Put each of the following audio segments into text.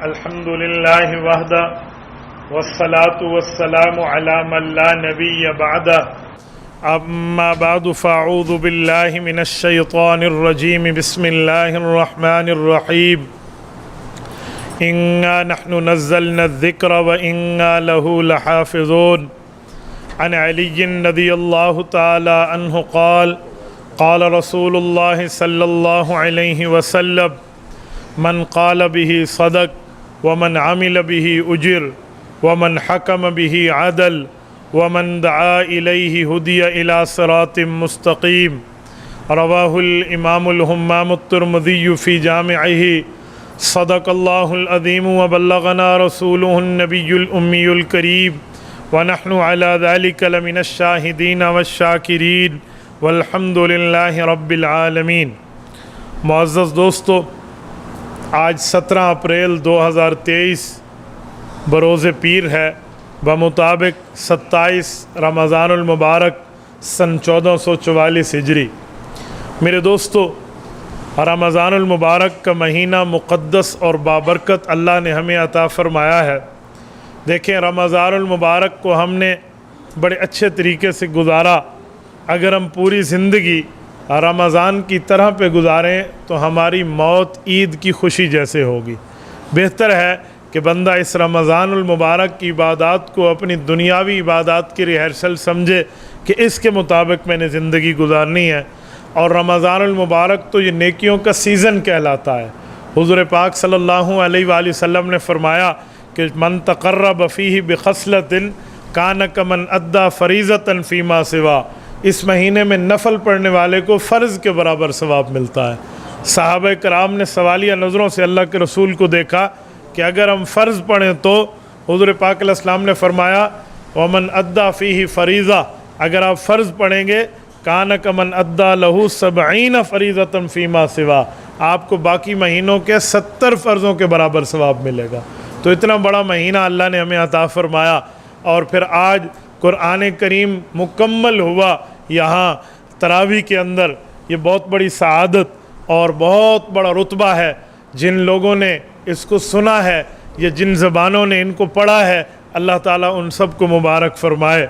الحمد لله وحده والصلاة والسلام على من لا نبي بعده أما بعد فأعوذ بالله من الشيطان الرجيم بسم الله الرحمن الرحيم إنا نحن نزلنا الذكر وإنا له لحافظون عن علي رضي الله تعالى عنه قال رسول الله صلى الله عليه وسلم من قال به صدق ومن عمل به أجر ومن حكم به عدل ومن دعا إليه هدي إلى صراط مستقيم رواه الإمام الهمام الترمذي في جامعه صدق الله العظيم وبلغنا رسوله النبي الأمي الكريم ونحن على ذلك لمن الشاهدين والشاكرين والحمد لله رب العالمین۔ معزز دوستو، آج 17 اپریل 2023 بروز پیر ہے، بمطابق 27 رمضان المبارک سن 1444 ہجری۔ میرے دوستو، رمضان المبارک کا مہینہ مقدس اور بابرکت اللہ نے ہمیں عطا فرمایا ہے۔ دیکھیں، رمضان المبارک کو ہم نے بڑے اچھے طریقے سے گزارا۔ اگر ہم پوری زندگی رمضان کی طرح پہ گزاریں تو ہماری موت عید کی خوشی جیسے ہوگی۔ بہتر ہے کہ بندہ اس رمضان المبارک کی عبادات کو اپنی دنیاوی عبادات کی ریہرسل سمجھے کہ اس کے مطابق میں نے زندگی گزارنی ہے۔ اور رمضان المبارک تو یہ نیکیوں کا سیزن کہلاتا ہے۔ حضور پاک صلی اللہ علیہ وآلہ وسلم نے فرمایا کہ من تقرب فیہ بخصلۃ کان کمن ادی فریضۃ فیما سوا، اس مہینے میں نفل پڑھنے والے کو فرض کے برابر ثواب ملتا ہے۔ صحابہ کرام نے سوالیہ نظروں سے اللہ کے رسول کو دیکھا کہ اگر ہم فرض پڑھیں تو حضور پاک علیہ السلام نے فرمایا ومن ادی فیہ فریضہ، اگر آپ فرض پڑھیں گے کان کمن ادی لہ 70 فریضۃ فیما سوا، آپ کو باقی مہینوں کے 70 فرضوں کے برابر ثواب ملے گا۔ تو اتنا بڑا مہینہ اللہ نے ہمیں عطا فرمایا، اور پھر آج قرآن کریم مکمل ہوا یہاں تراویح کے اندر۔ یہ بہت بڑی سعادت اور بہت بڑا رتبہ ہے۔ جن لوگوں نے اس کو سنا ہے یا جن زبانوں نے ان کو پڑھا ہے، اللہ تعالیٰ ان سب کو مبارک فرمائے۔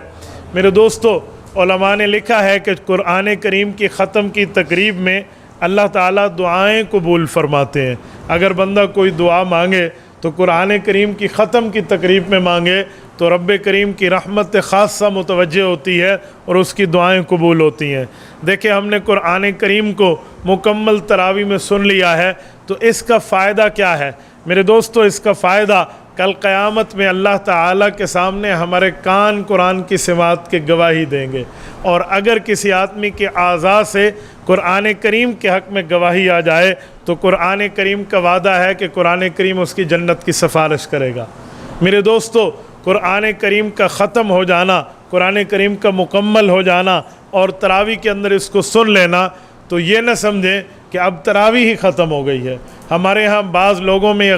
میرے دوستو، علماء نے لکھا ہے کہ قرآن کریم کی ختم کی تقریب میں اللہ تعالیٰ دعائیں قبول فرماتے ہیں۔ اگر بندہ کوئی دعا مانگے تو قرآن کریم کی ختم کی تقریب میں مانگے تو رب کریم کی رحمت خاصہ متوجہ ہوتی ہے اور اس کی دعائیں قبول ہوتی ہیں۔ دیکھیں، ہم نے قرآن کریم کو مکمل تراویح میں سن لیا ہے، تو اس کا فائدہ کیا ہے؟ میرے دوستو، اس کا فائدہ کل قیامت میں اللہ تعالیٰ کے سامنے ہمارے کان قرآن کی سماعت کے گواہی دیں گے، اور اگر کسی آدمی کے اعضاء سے قرآن کریم کے حق میں گواہی آ جائے تو قرآن کریم کا وعدہ ہے کہ قرآن کریم اس کی جنت کی سفارش کرے گا۔ میرے دوستو، قرآن کریم کا ختم ہو جانا، قرآن کریم کا مکمل ہو جانا اور تراویح کے اندر اس کو سن لینا، تو یہ نہ سمجھیں کہ اب تراویح ہی ختم ہو گئی ہے۔ ہمارے ہاں بعض لوگوں میں یہ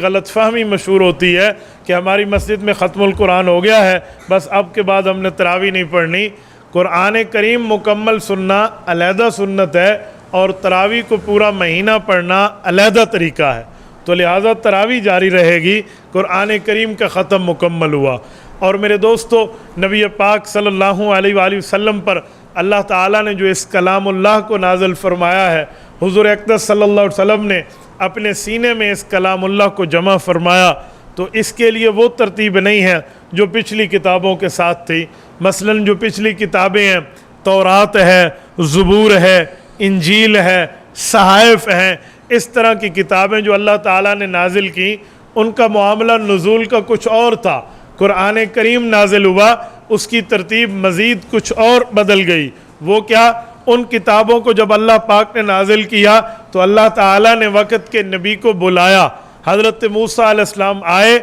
غلط فہمی مشہور ہوتی ہے کہ ہماری مسجد میں ختم القرآن ہو گیا ہے، بس اب کے بعد ہم نے تراویح نہیں پڑھنی۔ قرآن کریم مکمل سننا علیحدہ سنت ہے، اور تراویح کو پورا مہینہ پڑھنا علیحدہ طریقہ ہے۔ تو لہٰذا تراویح جاری رہے گی، قرآن کریم کا ختم مکمل ہوا۔ اور میرے دوستو، نبی پاک صلی اللہ علیہ وآلہ وسلم پر اللہ تعالیٰ نے جو اس کلام اللہ کو نازل فرمایا ہے، حضور اقدس صلی اللہ علیہ وسلم نے اپنے سینے میں اس کلام اللہ کو جمع فرمایا، تو اس کے لیے وہ ترتیب نہیں ہے جو پچھلی کتابوں کے ساتھ تھی۔ مثلاً جو پچھلی کتابیں ہیں، تورات ہے، زبور ہے، انجیل ہے، صحائف ہیں، اس طرح کی کتابیں جو اللہ تعالیٰ نے نازل کی، ان کا معاملہ نزول کا کچھ اور تھا۔ قرآن کریم نازل ہوا، اس کی ترتیب مزید کچھ اور بدل گئی۔ وہ کیا؟ ان کتابوں کو جب اللہ پاک نے نازل کیا تو اللہ تعالیٰ نے وقت کے نبی کو بلایا۔ حضرت موسیٰ علیہ السلام آئے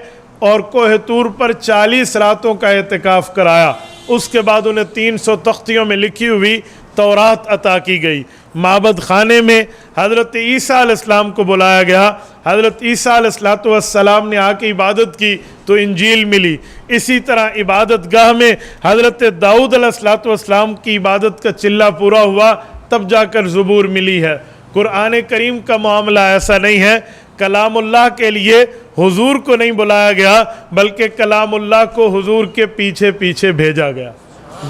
اور کوہ طور پر 40 راتوں کا اعتکاف کرایا۔ اس کے بعد انہیں 300 تختیوں میں لکھی ہوئی تورات عطا کی گئی۔ معبد خانے میں حضرت عیسیٰ علیہ السلام کو بلایا گیا، حضرت عیسیٰ علیہ السلام نے آ کے عبادت کی تو انجیل ملی۔ اسی طرح عبادت گاہ میں حضرت داؤد علیہ السلام کی عبادت کا چلہ پورا ہوا، تب جا کر زبور ملی ہے۔ قرآن کریم کا معاملہ ایسا نہیں ہے کلام اللہ کے لیے حضور کو نہیں بلایا گیا، بلکہ کلام اللہ کو حضور کے پیچھے پیچھے بھیجا گیا۔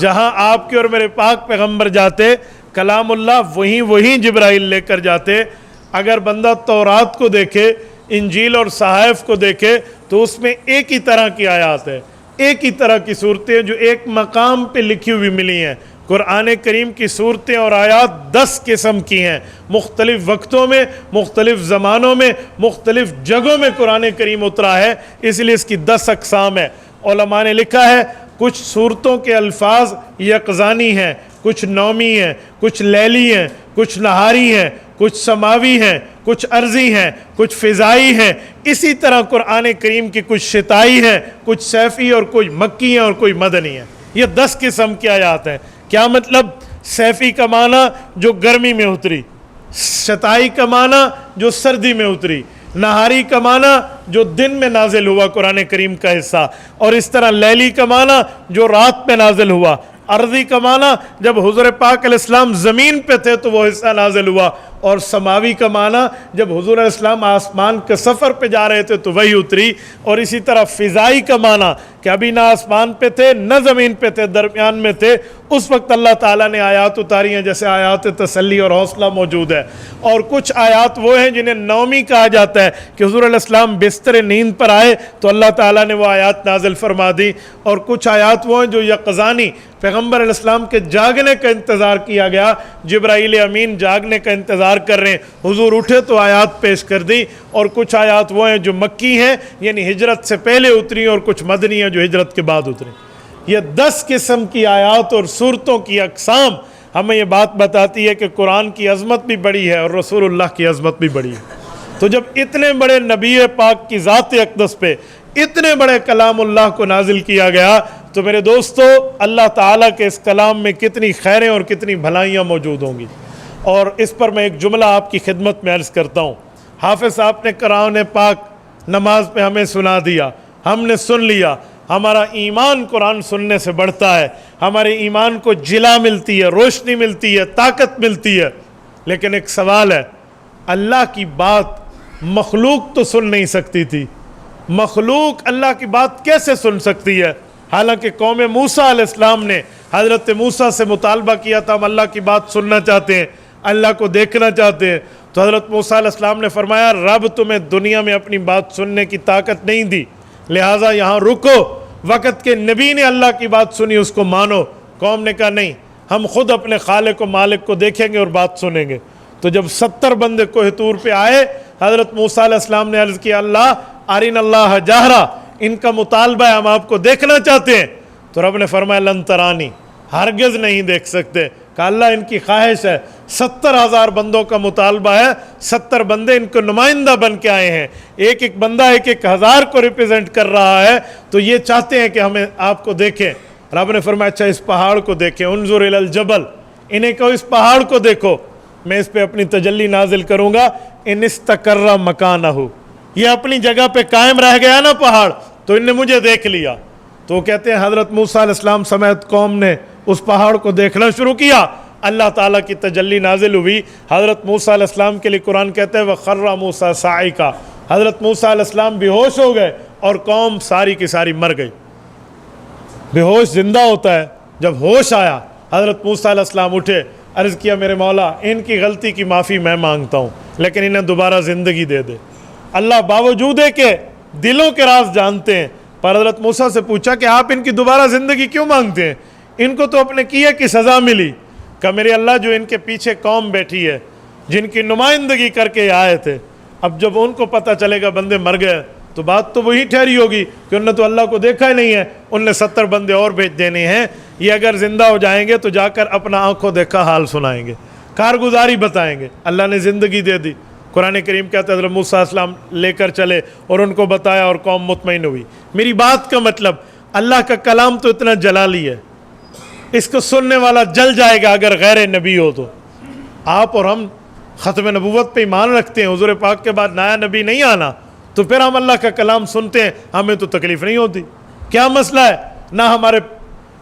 جہاں آپ کے اور میرے پاک پیغمبر جاتے، کلام اللہ وہیں جبرائیل لے کر جاتے۔ اگر بندہ تورات کو دیکھے، انجیل اور صحائف کو دیکھے، تو اس میں ایک ہی طرح کی آیات ہے، ایک ہی طرح کی صورتیں جو ایک مقام پہ لکھی ہوئی ملی ہیں۔ قرآن کریم کی صورتیں اور آیات 10 قسم کی ہیں، مختلف وقتوں میں، مختلف زمانوں میں، مختلف جگہوں میں قرآن کریم اترا ہے، اس لیے اس کی 10 اقسام ہے۔ علماء نے لکھا ہے کچھ صورتوں کے الفاظ یقظانی ہیں، کچھ نومی ہیں، کچھ لیلی ہیں، کچھ نہاری ہیں، کچھ سماوی ہیں، کچھ ارضی ہیں، کچھ فضائی ہیں۔ اسی طرح قرآن کریم کی کچھ شتائی ہیں، کچھ صیفی اور کچھ مکی ہیں اور کوئی مدنی ہیں۔ یہ 10 قسم کی آیات ہیں۔ کیا مطلب؟ صیفی کا معنی جو گرمی میں اتری، شتائی کا معنی جو سردی میں اتری، نہاری کا معنی جو دن میں نازل ہوا قرآن کریم کا حصہ، اور اس طرح لیلی کا معنی جو رات میں نازل ہوا، ارضی کا معنی جب حضور پاک علیہ السلام زمین پہ تھے تو وہ حصہ نازل ہوا، اور سماوی کا معنی جب حضور علیہ السلام آسمان کے سفر پہ جا رہے تھے تو وہی اتری، اور اسی طرح فضائی کا معنی کہ ابھی نہ آسمان پہ تھے نہ زمین پہ تھے، درمیان میں تھے، اس وقت اللہ تعالیٰ نے آیات اتاری ہیں، جیسے آیات تسلی اور حوصلہ موجود ہے۔ اور کچھ آیات وہ ہیں جنہیں نومی کہا جاتا ہے کہ حضور علیہ السلام بستر نیند پر آئے تو اللہ تعالیٰ نے وہ آیات نازل فرما دی، اور کچھ آیات وہ ہیں جو یقظانی پیغمبر علیہ السلام کے جاگنے کا انتظار کیا گیا، جبرائیل امین جاگنے کا انتظار کر رہے ہیں، حضور اٹھے تو آیات پیش کر دی۔ اور کچھ آیات وہ ہیں جو مکی ہیں، یعنی ہجرت سے پہلے اتری، اور کچھ مدنی ہیں جو ہجرت کے بعد اتری۔ یہ 10 قسم کی آیات اور صورتوں کی اقسام ہمیں یہ بات بتاتی ہے کہ قرآن کی عظمت بھی بڑی ہے اور رسول اللہ کی عظمت بھی بڑی ہے۔ تو جب اتنے بڑے نبی پاک کی ذات اقدس پہ اتنے بڑے کلام اللہ کو نازل کیا گیا، تو میرے دوستو اللہ تعالیٰ کے اس کلام میں کتنی خیریں اور کتنی بھلائیاں موجود ہوں گی۔ اور اس پر میں ایک جملہ آپ کی خدمت میں عرض کرتا ہوں۔ حافظ صاحب نے قرآن پاک نماز پہ ہمیں سنا دیا، ہم نے سن لیا، ہمارا ایمان قرآن سننے سے بڑھتا ہے، ہمارے ایمان کو جلا ملتی ہے، روشنی ملتی ہے، طاقت ملتی ہے۔ لیکن ایک سوال ہے، اللہ کی بات مخلوق تو سن نہیں سکتی تھی، مخلوق اللہ کی بات کیسے سن سکتی ہے؟ حالانکہ قوم موسیٰ علیہ السلام نے حضرت موسیٰ سے مطالبہ کیا تھا، ہم اللہ کی بات سننا چاہتے ہیں، اللہ کو دیکھنا چاہتے ہیں، تو حضرت موسیٰ علیہ السلام نے فرمایا رب تمہیں دنیا میں اپنی بات سننے کی طاقت نہیں دی، لہٰذا یہاں رکو، وقت کے نبی نے اللہ کی بات سنی، اس کو مانو۔ قوم نے کہا نہیں، ہم خود اپنے خالق و مالک کو دیکھیں گے اور بات سنیں گے۔ تو جب 70 بندے کوہ طور پہ آئے، حضرت موسیٰ علیہ السلام نے عرض کیا اللہ ارین اللہ جہرا، ان کا مطالبہ ہے ہم آپ کو دیکھنا چاہتے ہیں۔ تو رب نے فرمایا لن ترانی، ہرگز نہیں دیکھ سکتے۔ کہا اللہ ان کی خواہش ہے، 70,000 بندوں کا مطالبہ ہے، 70 بندے ان کو نمائندہ بن کے آئے ہیں، ایک ایک بندہ 1,000 کو ریپرزینٹ کر رہا ہے، تو یہ چاہتے ہیں کہ ہمیں آپ کو دیکھیں۔ رب نے فرمایا اچھا اس پہاڑ کو دیکھیں، انظر الی الجبل، انہیں کہو اس پہاڑ کو دیکھو، میں اس پہ اپنی تجلی نازل کروں گا، ان استقر مکانہ، یہ اپنی جگہ پہ قائم رہ گیا نا پہاڑ، تو ان نے مجھے دیکھ لیا۔ تو وہ کہتے ہیں حضرت موسیٰ علیہ السلام سمیت قوم نے اس پہاڑ کو دیکھنا شروع کیا، اللہ تعالیٰ کی تجلی نازل ہوئی۔ حضرت موسیٰ علیہ السلام کے لیے قرآن کہتے ہیں وَخَرَّ مُوسَىٰ صَعِقًا، حضرت موسیٰ علیہ السلام بے ہوش ہو گئے اور قوم ساری کی ساری مر گئی۔ بے ہوش زندہ ہوتا ہے، جب ہوش آیا حضرت موسیٰ علیہ السلام اٹھے، عرض کیا میرے مولا ان کی غلطی کی معافی میں مانگتا ہوں، لیکن انہیں دوبارہ زندگی دے دے۔ اللہ باوجود ہے کہ دلوں کے راز جانتے ہیں، پر حضرت موسیٰ سے پوچھا کہ آپ ان کی دوبارہ زندگی کیوں مانگتے ہیں؟ ان کو تو اپنے کیے کی سزا ملی۔ کہ میرے اللہ جو ان کے پیچھے قوم بیٹھی ہے جن کی نمائندگی کر کے آئے تھے، اب جب ان کو پتہ چلے گا بندے مر گئے تو بات تو وہی ٹھہری ہوگی کہ انہوں نے تو اللہ کو دیکھا ہی نہیں ہے، ان نے 70 بندے اور بھیج دینے ہیں، یہ اگر زندہ ہو جائیں گے تو جا کر اپنا آنکھوں دیکھا حال سنائیں گے، کارگزاری بتائیں گے۔ اللہ نے زندگی دے دی۔ قرآن کریم کہتا ہے حضرت موسیٰ علیہ السلام لے کر چلے اور ان کو بتایا اور قوم مطمئن ہوئی۔ میری بات کا مطلب اللہ کا کلام تو اتنا جلالی ہے، اس کو سننے والا جل جائے گا اگر غیر نبی ہو تو۔ آپ اور ہم ختم نبوت پہ ایمان رکھتے ہیں، حضور پاک کے بعد نیا نبی نہیں آنا، تو پھر ہم اللہ کا کلام سنتے ہیں، ہمیں تو تکلیف نہیں ہوتی۔ کیا مسئلہ ہے؟ نہ ہمارے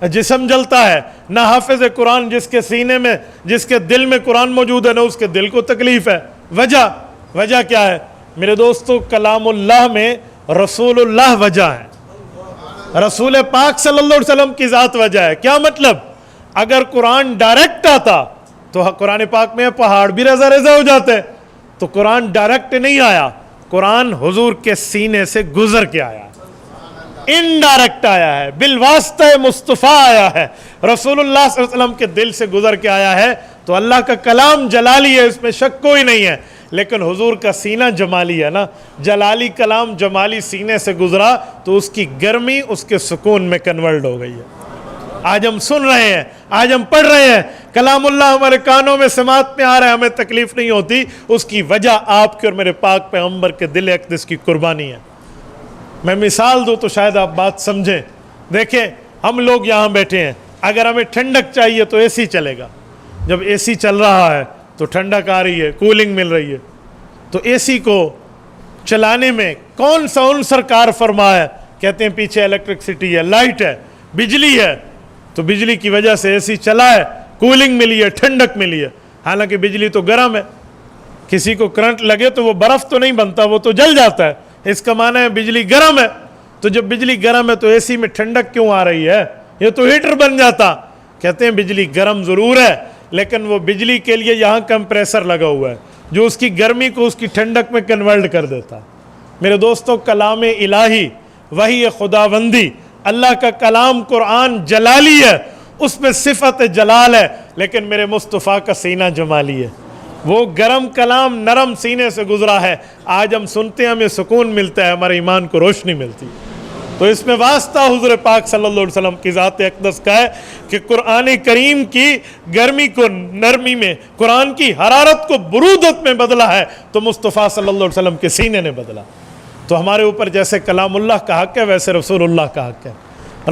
جسم جلتا ہے، نہ حافظ قرآن جس کے سینے میں، جس کے دل میں قرآن موجود ہے، نہ اس کے دل کو تکلیف ہے۔ وجہ کیا ہے؟ میرے دوستو کلام اللہ میں رسول اللہ وجہ ہے، رسول پاک صلی اللہ علیہ وسلم کی ذات وجہ ہے۔ کیا مطلب؟ اگر قرآن ڈائریکٹ آتا تو قرآن پاک میں پہاڑ بھی رضا رضا ہو جاتے، تو قرآن ڈائریکٹ نہیں آیا، قرآن حضور کے سینے سے گزر کے آیا، انڈائریکٹ آیا ہے، بالواسطہ مصطفیٰ آیا ہے، رسول اللہ صلی اللہ علیہ وسلم کے دل سے گزر کے آیا ہے۔ تو اللہ کا کلام جلالی ہے، اس میں شک کوئی نہیں ہے، لیکن حضور کا سینہ جمالی ہے نا، جلالی کلام جمالی سینے سے گزرا تو اس کی گرمی اس کے سکون میں کنورٹ ہو گئی ہے۔ آج ہم سن رہے ہیں، آج ہم پڑھ رہے ہیں، کلام اللہ ہمارے کانوں میں سماعت میں آ رہا ہے، ہمیں تکلیف نہیں ہوتی، اس کی وجہ آپ کے اور میرے پاک پیغمبر کے دل اقدس کی قربانی ہے۔ میں مثال دوں تو شاید آپ بات سمجھیں۔ دیکھیں ہم لوگ یہاں بیٹھے ہیں، اگر ہمیں ٹھنڈک چاہیے تو اے سی چلے گا، جب اے سی چل رہا ہے تو ٹھنڈک آ رہی ہے، کولنگ مل رہی ہے، تو اے سی کو چلانے میں کون سا عنصر کار فرما ہے؟ کہتے ہیں پیچھے الیکٹرکسٹی ہے، لائٹ ہے، بجلی ہے، تو بجلی کی وجہ سے اے سی چلا ہے، کولنگ ملی ہے، ٹھنڈک ملی ہے، حالانکہ بجلی تو گرم ہے، کسی کو کرنٹ لگے تو وہ برف تو نہیں بنتا، وہ تو جل جاتا ہے، اس کا معنی ہے بجلی گرم ہے۔ تو جب بجلی گرم ہے تو اے سی میں ٹھنڈک کیوں آ رہی ہے؟ یہ تو ہیٹر بن جاتا۔ کہتے ہیں بجلی گرم ضرور ہے، لیکن وہ بجلی کے لیے یہاں کمپریسر لگا ہوا ہے جو اس کی گرمی کو اس کی ٹھنڈک میں کنورٹ کر دیتا۔ میرے دوستو کلام الہی، وحی خداوندی، اللہ کا کلام قرآن جلالی ہے، اس میں صفت جلال ہے، لیکن میرے مصطفیٰ کا سینہ جمالی ہے۔ وہ گرم کلام نرم سینے سے گزرا ہے، آج ہم سنتے ہیں، ہمیں سکون ملتا ہے، ہمارے ایمان کو روشنی ملتی ہے۔ تو اس میں واسطہ حضور پاک صلی اللہ علیہ وسلم کی ذات اقدس کا ہے کہ قرآن کریم کی گرمی کو نرمی میں، قرآن کی حرارت کو برودت میں بدلا ہے تو مصطفیٰ صلی اللہ علیہ وسلم کے سینے نے بدلا۔ تو ہمارے اوپر جیسے کلام اللہ کا حق ہے ویسے رسول اللہ کا حق ہے۔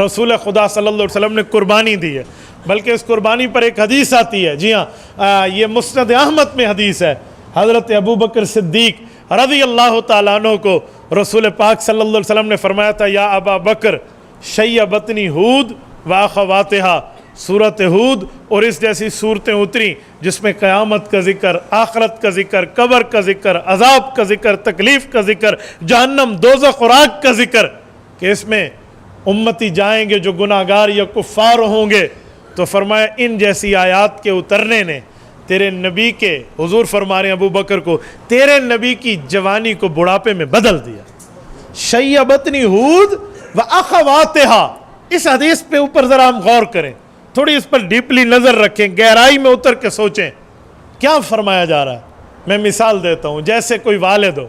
رسول خدا صلی اللہ علیہ وسلم نے قربانی دی ہے، بلکہ اس قربانی پر ایک حدیث آتی ہے، جی ہاں یہ مسند احمد میں حدیث ہے، حضرت ابو بکر صدیق رضی اللہ تعالیٰ عنہ کو رسول پاک صلی اللہ علیہ وسلم نے فرمایا تھا، یا ابا بکر شیبتنی ہود و اخواتہا، سورت ہود اور اس جیسی صورتیں اتری جس میں قیامت کا ذکر، آخرت کا ذکر، قبر کا ذکر، عذاب کا ذکر، تکلیف کا ذکر، جہنم دوزخ اور آگ کا ذکر، کہ اس میں امتی جائیں گے جو گناہگار یا کفار ہوں گے۔ تو فرمایا ان جیسی آیات کے اترنے نے تیرے نبی کے، حضور فرما رہے ہیں ابو بکر کو، تیرے نبی کی جوانی کو بڑھاپے میں بدل دیا۔ شیبتنی ہود و اخواتہا، اس حدیث پہ اوپر ذرا ہم غور کریں، تھوڑی اس پر ڈیپلی نظر رکھیں، گہرائی میں اتر کے سوچیں کیا فرمایا جا رہا ہے۔ میں مثال دیتا ہوں، جیسے کوئی والد ہو،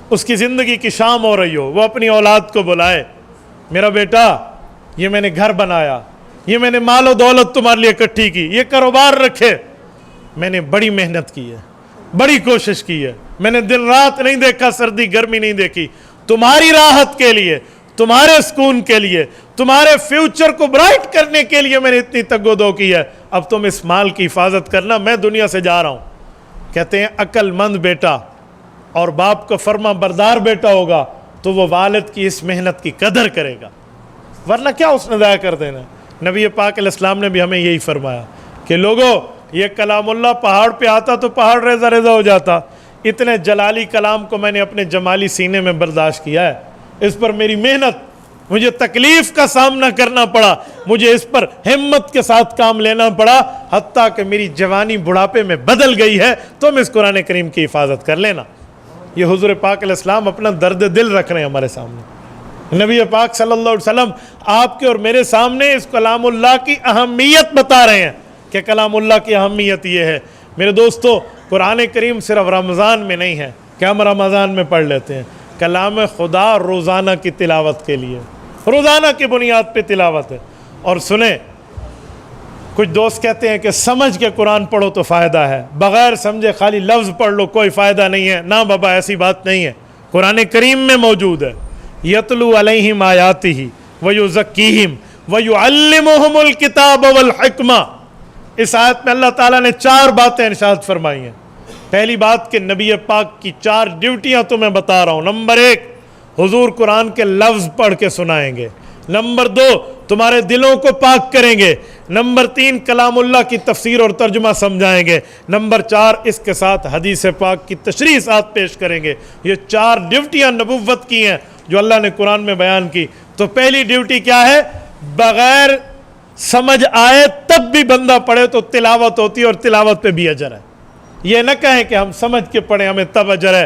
اس کی زندگی کی شام ہو رہی ہو، وہ اپنی اولاد کو بلائے، میرا بیٹا یہ میں نے گھر بنایا، یہ میں نے مال و دولت تمہارے لیے اکٹھی کی، یہ کاروبار رکھے، میں نے بڑی محنت کی ہے، بڑی کوشش کی ہے، میں نے دن رات نہیں دیکھا، سردی گرمی نہیں دیکھی، تمہاری راحت کے لیے، تمہارے سکون کے لیے، تمہارے فیوچر کو برائٹ کرنے کے لیے میں نے اتنی تگ و دو کی ہے، اب تم اس مال کی حفاظت کرنا، میں دنیا سے جا رہا ہوں۔ کہتے ہیں عقل مند بیٹا اور باپ کا فرما بردار بیٹا ہوگا تو وہ والد کی اس محنت کی قدر کرے گا، ورنہ کیا اس نے ضائع کر دینا۔ نبی پاک علیہ السلام نے بھی ہمیں یہی فرمایا کہ لوگوں یہ کلام اللہ پہاڑ پہ آتا تو پہاڑ ریزہ ریزہ ہو جاتا، اتنے جلالی کلام کو میں نے اپنے جمالی سینے میں برداشت کیا ہے، اس پر میری محنت، مجھے تکلیف کا سامنا کرنا پڑا، مجھے اس پر ہمت کے ساتھ کام لینا پڑا، حتیٰ کہ میری جوانی بڑھاپے میں بدل گئی ہے، تم اس قرآن کریم کی حفاظت کر لینا۔ یہ حضور پاک علیہ السلام اپنا درد دل رکھ رہے ہیں ہمارے سامنے۔ نبی پاک صلی اللہ علیہ وسلم آپ کے اور میرے سامنے اس کلام اللہ کی اہمیت بتا رہے ہیں کہ کلام اللہ کی اہمیت یہ ہے۔ میرے دوستو قرآن کریم صرف رمضان میں نہیں ہے کہ ہم رمضان میں پڑھ لیتے ہیں، کلام خدا روزانہ کی تلاوت کے لیے، روزانہ کی بنیاد پہ تلاوت ہے۔ اور سنیں، کچھ دوست کہتے ہیں کہ سمجھ کے قرآن پڑھو تو فائدہ ہے، بغیر سمجھے خالی لفظ پڑھ لو کوئی فائدہ نہیں ہے۔ نہ بابا، ایسی بات نہیں ہے، قرآن کریم میں موجود ہے، یتلو علیہم آیاتہ ویزکیہم ویعلمہم الکتاب والحکمہ۔ اس آیت میں اللہ تعالیٰ نے 4 باتیں ارشاد فرمائی ہیں۔ پہلی بات کہ نبی پاک کی 4 ڈیوٹیاں تمہیں بتا رہا ہوں۔ نمبر 1، حضور قرآن کے لفظ پڑھ کے سنائیں گے۔ نمبر 2 تمہارے دلوں کو پاک کریں گے، نمبر 3 کلام اللہ کی تفسیر اور ترجمہ سمجھائیں گے، نمبر 4 اس کے ساتھ حدیث پاک کی تشریح ساتھ پیش کریں گے۔ یہ 4 ڈیوٹیاں نبوت کی ہیں جو اللہ نے قرآن میں بیان کی۔ تو پہلی ڈیوٹی کیا ہے؟ بغیر سمجھ آئے تب بھی بندہ پڑھے تو تلاوت ہوتی ہے، اور تلاوت پہ بھی اجر ہے۔ یہ نہ کہیں کہ ہم سمجھ کے پڑھیں ہمیں تب اجر ہے،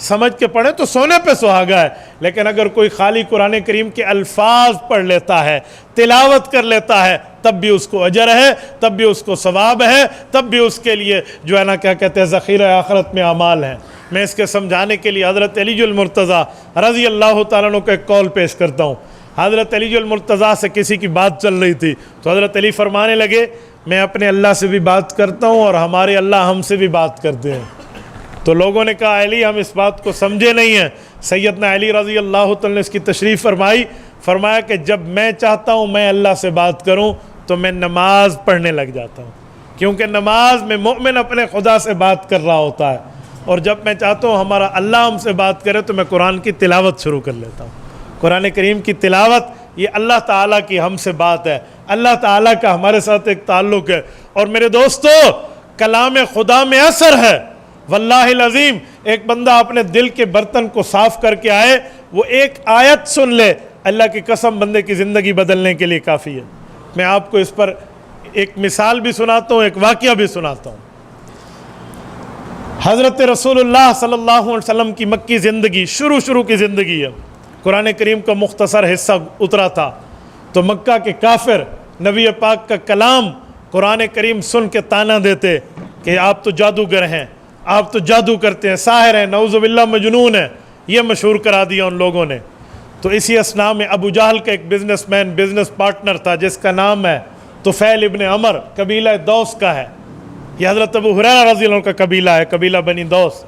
سمجھ کے پڑھیں تو سونے پہ سہاگا ہے، لیکن اگر کوئی خالی قرآن کریم کے الفاظ پڑھ لیتا ہے، تلاوت کر لیتا ہے، تب بھی اس کو اجر ہے، تب بھی اس کو ثواب ہے، تب بھی اس کے لیے جو ہے نا کیا کہتے ہیں ذخیرہ آخرت میں اعمال ہیں۔ میں اس کے سمجھانے کے لیے حضرت علی المرتضیٰ رضی اللہ تعالیٰ عنہ کا ایک قول پیش کرتا ہوں۔ حضرت علی المرتضیٰ سے کسی کی بات چل رہی تھی تو حضرت علی فرمانے لگے میں اپنے اللہ سے بھی بات کرتا ہوں اور ہمارے اللہ ہم سے بھی بات کرتے ہیں۔ تو لوگوں نے کہا علی ہم اس بات کو سمجھے نہیں ہیں۔ سیدنا علی رضی اللہ تعالیٰ نے اس کی تشریح فرمایا کہ جب میں چاہتا ہوں میں اللہ سے بات کروں تو میں نماز پڑھنے لگ جاتا ہوں، کیونکہ نماز میں مومن اپنے خدا سے بات کر رہا ہوتا ہے، اور جب میں چاہتا ہوں ہمارا اللہ ہم سے بات کرے تو میں قرآن کی تلاوت شروع کر لیتا ہوں۔ قرآن کریم کی تلاوت یہ اللہ تعالیٰ کی ہم سے بات ہے، اللہ تعالیٰ کا ہمارے ساتھ ایک تعلق ہے۔ اور میرے دوستو کلام خدا میں اثر ہے، واللہ العظیم ایک بندہ اپنے دل کے برتن کو صاف کر کے آئے، وہ ایک آیت سن لے، اللہ کی قسم بندے کی زندگی بدلنے کے لیے کافی ہے۔ میں آپ کو اس پر ایک مثال بھی سناتا ہوں، ایک واقعہ بھی سناتا ہوں۔ حضرت رسول اللہ صلی اللہ علیہ وسلم کی مکی زندگی شروع کی زندگی ہے، قرآن کریم کا مختصر حصہ اترا تھا، تو مکہ کے کافر نبی پاک کا کلام قرآن کریم سن کے طعنہ دیتے کہ آپ تو جادوگر ہیں، آپ تو جادو کرتے ہیں، ساحر ہیں، نعوذ باللہ مجنون ہیں، یہ مشہور کرا دیا ان لوگوں نے۔ تو اسی اثناء میں ابو جہل کا ایک بزنس پارٹنر تھا جس کا نام ہے طفیل ابن عمر، قبیلہ دوس کا ہے، یہ حضرت ابو ہریرہ رضی اللہ عنہ کا قبیلہ ہے، قبیلہ بنی دوس۔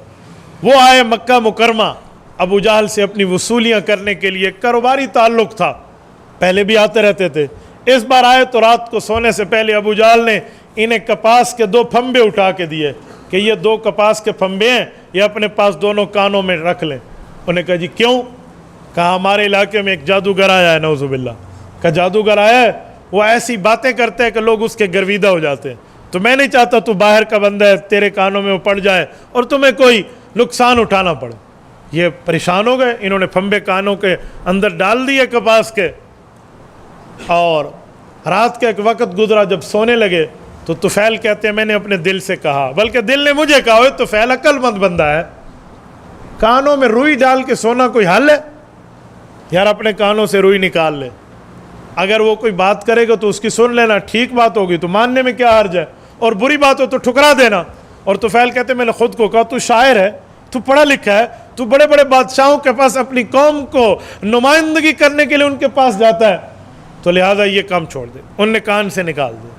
وہ آئے مکہ مکرمہ ابو جہل سے اپنی وصولیاں کرنے کے لیے، کاروباری تعلق تھا، پہلے بھی آتے رہتے تھے۔ اس بار آئے تو رات کو سونے سے پہلے ابو جہل نے انہیں کپاس کے 2 پھمبے اٹھا کے دیے کہ یہ 2 کپاس کے پھمبے ہیں، یہ اپنے پاس دونوں کانوں میں رکھ لیں۔ انہوں نے کہا جی کیوں؟ کہا ہمارے علاقے میں ایک جادوگر آیا ہے، نعوذ باللہ۔ کہا جادوگر آیا ہے؟ وہ ایسی باتیں کرتے ہیں کہ لوگ اس کے گرویدہ ہو جاتے ہیں، تو میں نہیں چاہتا تو باہر کا بندہ ہے تیرے کانوں میں وہ پڑ جائے اور تمہیں کوئی نقصان اٹھانا پڑے۔ یہ پریشان ہو گئے، انہوں نے پھمبے کانوں کے اندر ڈال دیے کپاس کے، اور رات کا ایک وقت گزرا، جب سونے لگے تو طفیل کہتے ہیں میں نے اپنے دل سے کہا، بلکہ دل نے مجھے کہا، ہوئے طفیل عقل مند بندہ ہے، کانوں میں روئی ڈال کے سونا کوئی حل ہے؟ یار اپنے کانوں سے روئی نکال لے، اگر وہ کوئی بات کرے گا تو اس کی سن لینا، ٹھیک بات ہوگی تو ماننے میں کیا حرج ہے، اور بری بات ہو تو ٹھکرا دینا۔ اور طفیل کہتے ہیں میں نے خود کو کہا تو شاعر ہے، تو پڑھا لکھا ہے، تو بڑے بڑے بادشاہوں کے پاس اپنی قوم کو نمائندگی کرنے کے لیے ان کے پاس جاتا ہے، تو لہٰذا یہ کام چھوڑ دے۔ ان نے کان سے نکال دیا۔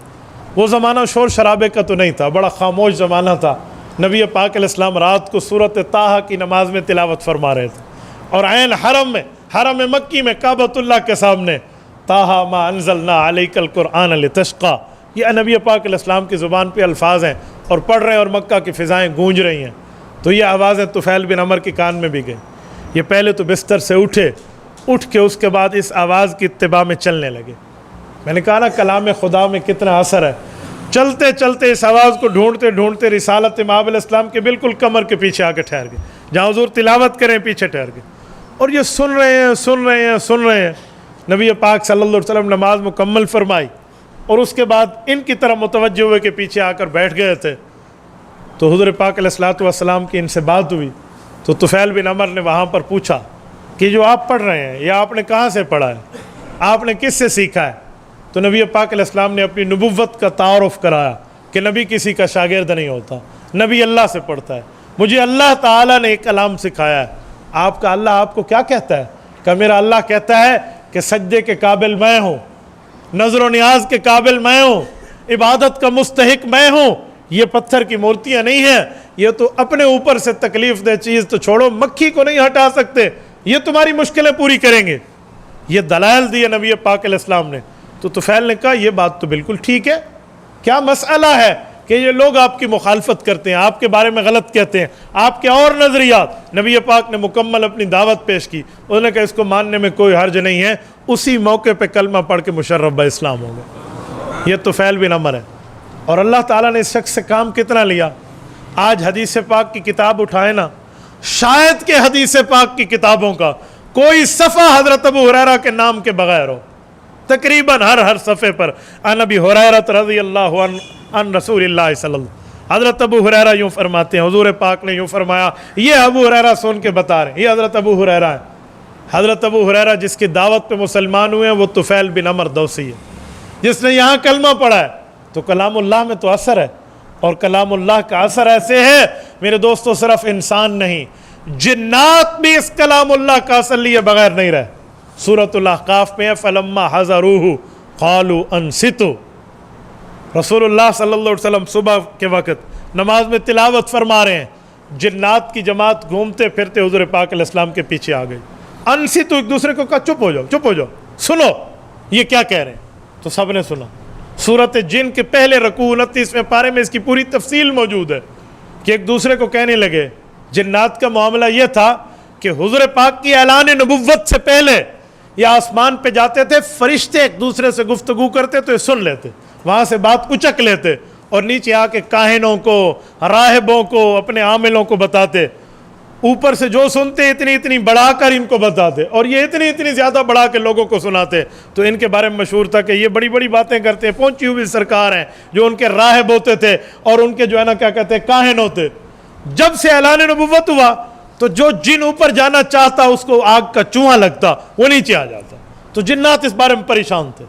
وہ زمانہ شور شرابے کا تو نہیں تھا، بڑا خاموش زمانہ تھا۔ نبی پاک علیہ السلام رات کو سورۃ طٰہٰ کی نماز میں تلاوت فرما رہے تھے، اور عین حرم مکی میں کعبۃ اللہ کے سامنے طٰہٰ ما انزلنا علیک القرآن لتشقیٰ، یہ نبی پاک علیہ السلام کی زبان پہ الفاظ ہیں، اور پڑھ رہے ہیں اور مکہ کی فضائیں گونج رہی ہیں۔ تو یہ آوازیں طفیل بن عمر کے کان میں بھی گئی۔ یہ پہلے تو بستر سے اٹھ کے اس کے بعد اس آواز کی اتباع میں چلنے لگے۔ میں نے کہا نا کلام خدا میں کتنا اثر ہے۔ چلتے چلتے اس آواز کو ڈھونڈتے ڈھونڈتے رسالت مآب علیہ السلام کے بالکل کمر کے پیچھے آ کے ٹھہر گئے، جہاں حضور تلاوت کریں پیچھے ٹھہر گئے، اور یہ سن رہے ہیں۔ نبی پاک صلی اللہ علیہ وسلم نماز مکمل فرمائی، اور اس کے بعد ان کی طرف متوجہ ہوئے کہ پیچھے آ کر بیٹھ گئے تھے۔ تو حضور پاک علیہ الصلوۃ والسلام کی ان سے بات ہوئی، تو طفیل بن عمر نے وہاں پر پوچھا کہ جو آپ پڑھ رہے ہیں یہ آپ نے کہاں سے پڑھا ہے، آپ نے کس سے سیکھا ہے؟ تو نبی پاک علیہ السلام نے اپنی نبوت کا تعارف کرایا کہ نبی کسی کا شاگرد نہیں ہوتا، نبی اللہ سے پڑھتا ہے، مجھے اللہ تعالیٰ نے ایک کلام سکھایا ہے۔ آپ کا اللہ آپ کو کیا کہتا ہے؟ کہ میرا اللہ کہتا ہے کہ سجدے کے قابل میں ہوں، نظر و نیاز کے قابل میں ہوں، عبادت کا مستحق میں ہوں، یہ پتھر کی مورتیاں نہیں ہیں، یہ تو اپنے اوپر سے تکلیف دہ چیز تو چھوڑو، مکھی کو نہیں ہٹا سکتے، یہ تمہاری مشکلیں پوری کریں گے۔ یہ دلائل دیے نبی پاک علیہ السلام نے۔ تو طفیل نے کہا یہ بات تو بالکل ٹھیک ہے، کیا مسئلہ ہے کہ یہ لوگ آپ کی مخالفت کرتے ہیں، آپ کے بارے میں غلط کہتے ہیں، آپ کے اور نظریات، نبی پاک نے مکمل اپنی دعوت پیش کی، انہوں نے کہا اس کو ماننے میں کوئی حرج نہیں ہے، اسی موقع پہ کلمہ پڑھ کے مشرف اسلام ہو گئے۔ یہ طفیل بن عمر ہے، اور اللہ تعالیٰ نے اس شخص سے کام کتنا لیا۔ آج حدیث پاک کی کتاب اٹھائے نا، شاید کہ حدیث پاک کی کتابوں کا کوئی صفحہ حضرت ابو ہریرہ کے نام کے بغیر ہو، تقریباً ہر صفحے پر عن ابی ہریرہ رضی اللہ عنہ عن رسول اللہ صلی اللہ علیہ وسلم، حضرت ابو ہریرہ یوں فرماتے ہیں، حضور پاک نے یوں فرمایا، یہ ابو ہریرہ سن کے بتا رہے ہیں، یہ حضرت ابو ہریرہ ہے۔ حضرت ابو ہریرہ جس کی دعوت پہ مسلمان ہوئے ہیں وہ طفیل بن عمر دوسی ہے، جس نے یہاں کلمہ پڑھا ہے۔ تو کلام اللہ میں تو اثر ہے، اور کلام اللہ کا اثر ایسے ہے میرے دوستو، صرف انسان نہیں، جنات بھی اس کلام اللہ کا اثر لیے بغیر نہیں رہے۔ سورۃ الاحقاف میں ہے فلما حضروہ قالوا انصتوا۔ رسول اللہ صلی اللہ علیہ وسلم صبح کے وقت نماز میں تلاوت فرما رہے ہیں، جنات کی جماعت گھومتے پھرتے حضور پاک علیہ السلام کے پیچھے آ گئی۔ انصتوا، ایک دوسرے کو کہا چپ ہو جاؤ، چپ ہو جاؤ، سنو یہ کیا کہہ رہے ہیں۔ تو سب نے سنا۔ سورۃ جن کے پہلے رکوع 29ویں پارے میں اس کی پوری تفصیل موجود ہے کہ ایک دوسرے کو کہنے لگے۔ جنات کا معاملہ یہ تھا کہ حضور پاک کی اعلان نبوت سے پہلے یہ آسمان پہ جاتے تھے، فرشتے ایک دوسرے سے گفتگو کرتے تو یہ سن لیتے، وہاں سے بات اچک لیتے، اور نیچے آ کے کاہنوں کو، راہبوں کو، اپنے عاملوں کو بتاتے، اوپر سے جو سنتے اتنی بڑھا کر ان کو بتاتے، اور یہ اتنی زیادہ بڑھا کے لوگوں کو سناتے۔ تو ان کے بارے میں مشہور تھا کہ یہ بڑی باتیں کرتے ہیں، پہنچی ہوئی سرکار ہیں، جو ان کے راہب ہوتے تھے اور ان کے جو ہے نا کیا کہتے ہیں کاہن ہوتے۔ جب سے اعلان نبوت ہوا تو جو جن اوپر جانا چاہتا اس کو آگ کا چوہا لگتا، وہ نیچے آ جاتا۔ تو جنات اس بارے میں پریشان تھے،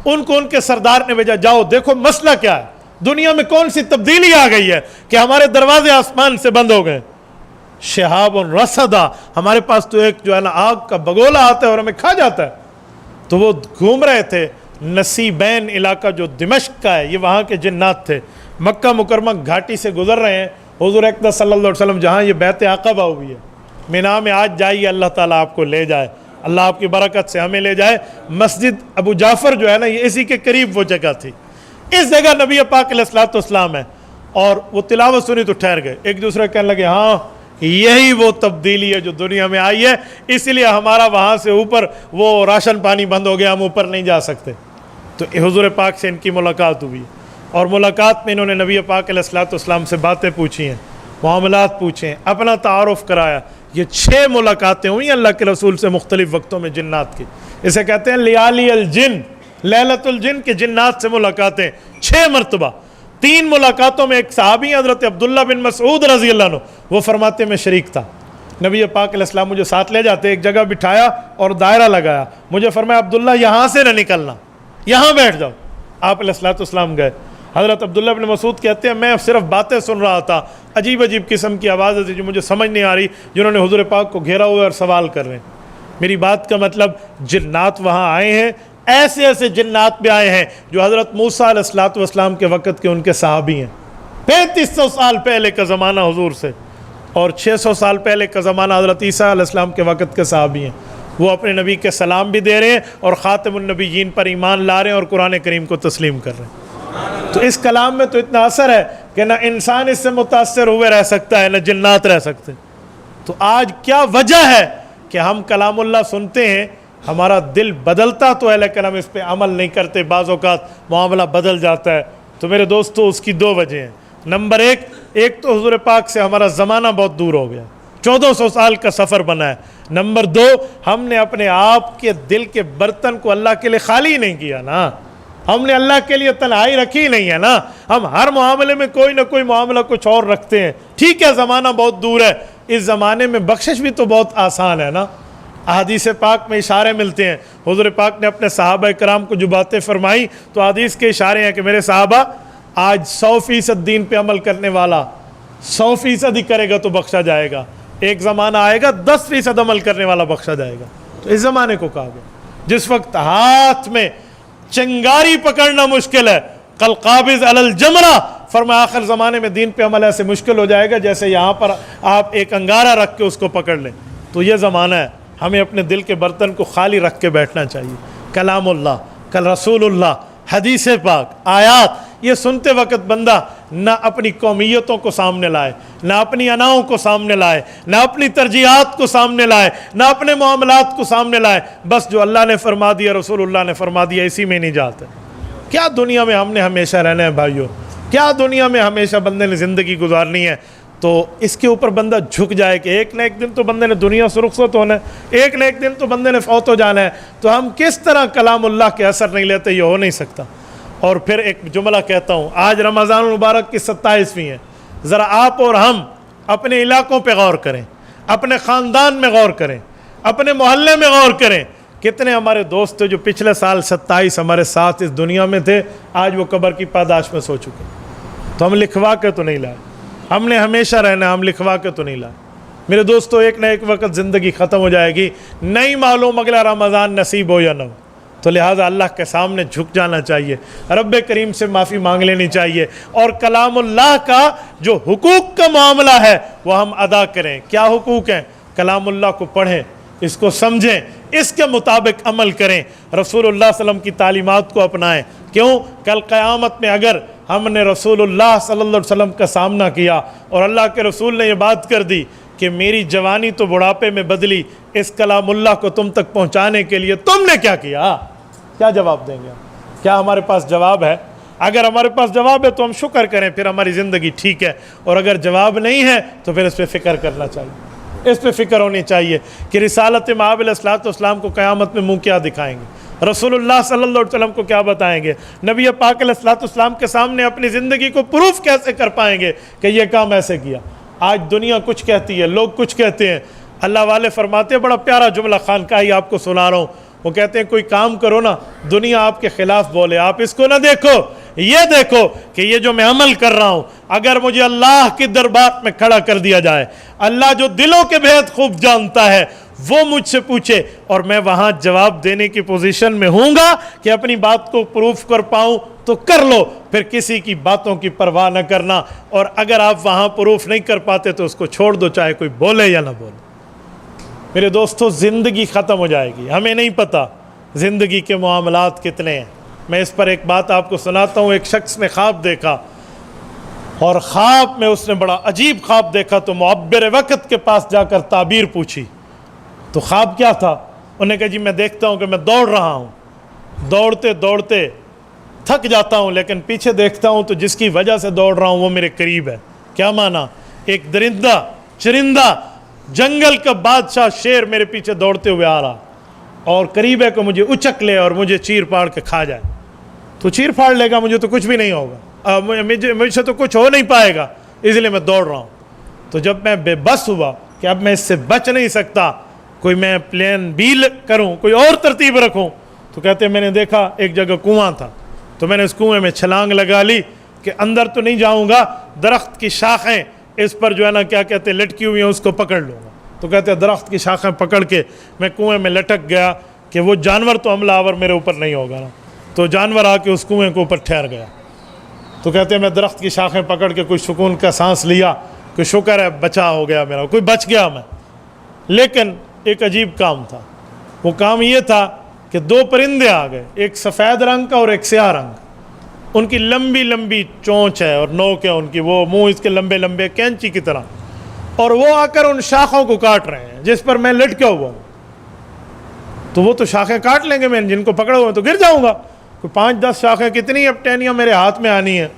ان کو ان کے سردار نے بھیجا، جاؤ دیکھو مسئلہ کیا ہے، دنیا میں کون سی تبدیلی آ گئی ہے کہ ہمارے دروازے آسمان سے بند ہو گئے۔ شہاب رصدا، ہمارے پاس تو ایک جو ہے نا آگ کا بگولا آتا ہے اور ہمیں کھا جاتا ہے۔ تو وہ گھوم رہے تھے، نصیبین علاقہ جو دمشق کا ہے، یہ وہاں کے جنات تھے، مکہ مکرمہ گھاٹی سے گزر رہے ہیں۔ حضور اقدس صلی اللہ علیہ وسلم جہاں یہ بیعت عقبہ ہوئی ہے، مینا میں آج جائیے، اللہ تعالیٰ آپ کو لے جائے، اللہ آپ کی برکت سے ہمیں لے جائے۔ مسجد ابو جعفر جو ہے نا یہ اسی کے قریب وہ جگہ تھی، اس جگہ نبی پاک علیہ السلام ہے، اور وہ تلاوت سنی تو ٹھہر گئے، ایک دوسرے کہنے لگے ہاں یہی وہ تبدیلی ہے جو دنیا میں آئی ہے، اس لیے ہمارا وہاں سے اوپر وہ راشن پانی بند ہو گیا، ہم اوپر نہیں جا سکتے۔ تو حضور پاک سے ان کی ملاقات ہوئی، اور ملاقات میں انہوں نے نبی پاک علیہ السلام سے باتیں پوچھی ہیں، معاملات پوچھے ہیں، اپنا تعارف کرایا۔ یہ 6 ملاقاتیں ہوئی اللہ کے رسول سے مختلف وقتوں میں جنات کی، اسے کہتے ہیں لیالی الجن، لیلۃ الجن کے جنات سے ملاقاتیں 6 مرتبہ۔ 3 ملاقاتوں میں ایک صحابی حضرت عبداللہ بن مسعود رضی اللہ عنہ، وہ فرماتے میں شریک تھا، نبی پاک علیہ السلام مجھے ساتھ لے جاتے، ایک جگہ بٹھایا اور دائرہ لگایا، مجھے فرمایا عبداللہ یہاں سے نہ نکلنا، یہاں بیٹھ جاؤ۔ آپ علیہ السلام گئے۔ حضرت عبداللہ بن مسعود کہتے ہیں میں صرف باتیں سن رہا تھا، عجیب قسم کی آوازیں تھی جو مجھے سمجھ نہیں آ رہی، جنہوں نے حضور پاک کو گھیرا ہوا اور سوال کر رہے ہیں۔ میری بات کا مطلب جنات وہاں آئے ہیں، ایسے جنات بھی آئے ہیں جو حضرت موسیٰ علیہ السلام کے وقت کے ان کے صحابی ہیں، 3500 سال پہلے کا زمانہ حضور سے، اور 600 سال پہلے کا زمانہ حضرت عیسیٰ علیہ السلام کے وقت کے صحابی ہیں۔ وہ اپنے نبی کے سلام بھی دے رہے ہیں اور خاتم النبیین پر ایمان لا رہے ہیں اور قرآن کریم کو تسلیم کر رہے ہیں۔ تو اس کلام میں تو اتنا اثر ہے کہ نہ انسان اس سے متاثر ہوئے رہ سکتا ہے، نہ جنات رہ سکتے۔ تو آج کیا وجہ ہے کہ ہم کلام اللہ سنتے ہیں، ہمارا دل بدلتا تو ہے لیکن ہم اس پہ عمل نہیں کرتے، بعض اوقات معاملہ بدل جاتا ہے۔ تو میرے دوستو اس کی 2 وجہ ہیں۔ نمبر 1 تو حضور پاک سے ہمارا زمانہ بہت دور ہو گیا، 1400 سال کا سفر بنا ہے۔ نمبر 2 ہم نے اپنے آپ کے دل کے برتن کو اللہ کے لیے خالی نہیں کیا نا، ہم نے اللہ کے لیے تنہائی رکھی نہیں ہے نا، ہم ہر معاملے میں کوئی نہ کوئی معاملہ کچھ اور رکھتے ہیں۔ ٹھیک ہے زمانہ بہت دور ہے، اس زمانے میں بخشش بھی تو بہت آسان ہے نا۔ احادیث پاک میں اشارے ملتے ہیں، حضور پاک نے اپنے صحابہ کرام کو جو باتیں فرمائی تو حدیث کے اشارے ہیں کہ میرے صحابہ آج 100% دین پہ عمل کرنے والا 100% ہی کرے گا تو بخشا جائے گا، ایک زمانہ آئے گا 10% عمل کرنے والا بخشا جائے گا۔ تو اس زمانے کو کہا گیا جس وقت ہاتھ میں چنگاری پکڑنا مشکل ہے، کل قابض علی الجمرہ، فرمایا آخر زمانے میں دین پہ عمل ایسے مشکل ہو جائے گا جیسے یہاں پر آپ ایک انگارہ رکھ کے اس کو پکڑ لیں۔ تو یہ زمانہ ہے، ہمیں اپنے دل کے برتن کو خالی رکھ کے بیٹھنا چاہیے۔ کلام اللہ، کل رسول اللہ، حدیث پاک، آیات، یہ سنتے وقت بندہ نہ اپنی قومیتوں کو سامنے لائے، نہ اپنی اناؤں کو سامنے لائے، نہ اپنی ترجیحات کو سامنے لائے، نہ اپنے معاملات کو سامنے لائے، بس جو اللہ نے فرما دیا، رسول اللہ نے فرما دیا، اسی میں نہیں جاتے۔ کیا دنیا میں ہم نے ہمیشہ رہنا ہے بھائیوں؟ کیا دنیا میں ہمیشہ بندے نے زندگی گزارنی ہے؟ تو اس کے اوپر بندہ جھک جائے کہ ایک نہ ایک دن تو بندے نے دنیا سے رخصت ہونا ہے، ایک نہ ایک دن تو بندے نے فوت ہو جانا ہے، تو ہم کس طرح کلام اللہ کے اثر نہیں لیتے؟ یہ ہو نہیں سکتا۔ اور پھر ایک جملہ کہتا ہوں، آج رمضان المبارک کی 27ویں ہے، ذرا آپ اور ہم اپنے علاقوں پہ غور کریں، اپنے خاندان میں غور کریں، اپنے محلے میں غور کریں۔ کتنے ہمارے دوست تھے جو پچھلے سال 27 ہمارے ساتھ اس دنیا میں تھے، آج وہ قبر کی پاداش میں سو چکے۔ تو ہم لکھوا کے تو نہیں لائے، ہم نے ہمیشہ رہنا، ہم لکھوا کے تو نہیں لائے۔ میرے دوستو، ایک نہ ایک وقت زندگی ختم ہو جائے گی، نہیں معلوم اگلا رمضان نصیب ہو یا نہ ہو، تو لہٰذا اللہ کے سامنے جھک جانا چاہیے، رب کریم سے معافی مانگ لینی چاہیے، اور کلام اللہ کا جو حقوق کا معاملہ ہے وہ ہم ادا کریں۔ کیا حقوق ہیں؟ کلام اللہ کو پڑھیں، اس کو سمجھیں، اس کے مطابق عمل کریں، رسول اللہ صلی اللہ علیہ وسلم کی تعلیمات کو اپنائیں۔ کیوں؟ کل قیامت میں اگر ہم نے رسول اللہ صلی اللہ علیہ وسلم کا سامنا کیا اور اللہ کے رسول نے یہ بات کر دی کہ میری جوانی تو بڑھاپے میں بدلی، اس کلام اللہ کو تم تک پہنچانے کے لیے تم نے کیا کیا؟ کیا جواب دیں گے؟ کیا ہمارے پاس جواب ہے؟ اگر ہمارے پاس جواب ہے تو ہم شکر کریں، پھر ہماری زندگی ٹھیک ہے، اور اگر جواب نہیں ہے تو پھر اس پہ فکر کرنا چاہیے، اس پہ فکر ہونی چاہیے کہ رسالت مآب علیہ السلام کو قیامت میں منہ کیا دکھائیں گے، رسول اللہ صلی اللہ علیہ وسلم کو کیا بتائیں گے، نبی پاک علیہ السلام کے سامنے اپنی زندگی کو پروف کیسے کر پائیں گے کہ یہ کام ایسے کیا۔ آج دنیا کچھ کہتی ہے، لوگ کچھ کہتے ہیں، اللہ والے فرماتے ہیں، بڑا پیارا جملہ خانقاہی آپ کو سنا رہا ہوں، وہ کہتے ہیں کوئی کام کرو نا، دنیا آپ کے خلاف بولے، آپ اس کو نہ دیکھو، یہ دیکھو کہ یہ جو میں عمل کر رہا ہوں، اگر مجھے اللہ کے دربار میں کھڑا کر دیا جائے، اللہ جو دلوں کے بھید خوب جانتا ہے وہ مجھ سے پوچھے اور میں وہاں جواب دینے کی پوزیشن میں ہوں گا کہ اپنی بات کو پروف کر پاؤں تو کر لو، پھر کسی کی باتوں کی پرواہ نہ کرنا، اور اگر آپ وہاں پروف نہیں کر پاتے تو اس کو چھوڑ دو، چاہے کوئی بولے یا نہ بولے۔ میرے دوستو، زندگی ختم ہو جائے گی، ہمیں نہیں پتہ زندگی کے معاملات کتنے ہیں۔ میں اس پر ایک بات آپ کو سناتا ہوں۔ ایک شخص نے خواب دیکھا، اور خواب میں اس نے بڑا عجیب خواب دیکھا، تو معبر وقت کے پاس جا کر تعبیر پوچھی۔ تو خواب کیا تھا؟ انہوں نے کہا جی میں دیکھتا ہوں کہ میں دوڑ رہا ہوں، دوڑتے دوڑتے تھک جاتا ہوں، لیکن پیچھے دیکھتا ہوں تو جس کی وجہ سے دوڑ رہا ہوں وہ میرے قریب ہے۔ کیا معنی؟ ایک درندہ، چرندہ، جنگل کا بادشاہ شیر میرے پیچھے دوڑتے ہوئے آ رہا، اور قریب ہے کہ مجھے اچک لے اور مجھے چیر پاڑ کے کھا جائے۔ تو چیر پھاڑ لے گا، مجھے تو کچھ بھی نہیں ہوگا، مجھ سے تو کچھ ہو نہیں پائے گا، اس لیے میں دوڑ رہا ہوں۔ تو جب میں بے بس ہوا کہ اب میں اس سے بچ نہیں سکتا، کوئی میں پلان بی کروں، کوئی اور ترتیب رکھوں، تو کہتے ہیں میں نے دیکھا ایک جگہ کنواں تھا، تو میں نے اس کنویں میں چھلانگ لگا لی کہ اندر تو نہیں جاؤں گا، درخت کی شاخیں اس پر جو ہے نا کیا کہتے ہیں لٹکی ہوئی ہیں، اس کو پکڑ لوں گا۔ تو کہتے ہیں درخت کی شاخیں پکڑ کے میں کنویں میں لٹک گیا کہ وہ جانور تو حملہ آور میرے اوپر نہیں ہوگا نا، تو جانور آ کے اس کنویں کے اوپر ٹھہر گیا۔ تو کہتے ہیں میں درخت کی شاخیں پکڑ کے کوئی سکون کا سانس لیا کہ شکر ہے بچا ہو گیا میرا، کوئی بچ گیا میں۔ لیکن ایک عجیب کام تھا، وہ کام یہ تھا کہ دو پرندے آ گئے، ایک سفید رنگ کا اور ایک سیاہ رنگ، ان کی لمبی لمبی چونچ ہے اور نوک ہے ان کی، وہ منہ اس کے لمبے لمبے کینچی کی طرح، اور وہ آ کر ان شاخوں کو کاٹ رہے ہیں جس پر میں لٹکا ہوا ہوں۔ تو وہ تو شاخیں کاٹ لیں گے، میں جن کو پکڑا ہوا تو گر جاؤں گا، کوئی 5-10 شاخیں کتنی اب ٹہنیاں میرے ہاتھ میں آنی ہیں۔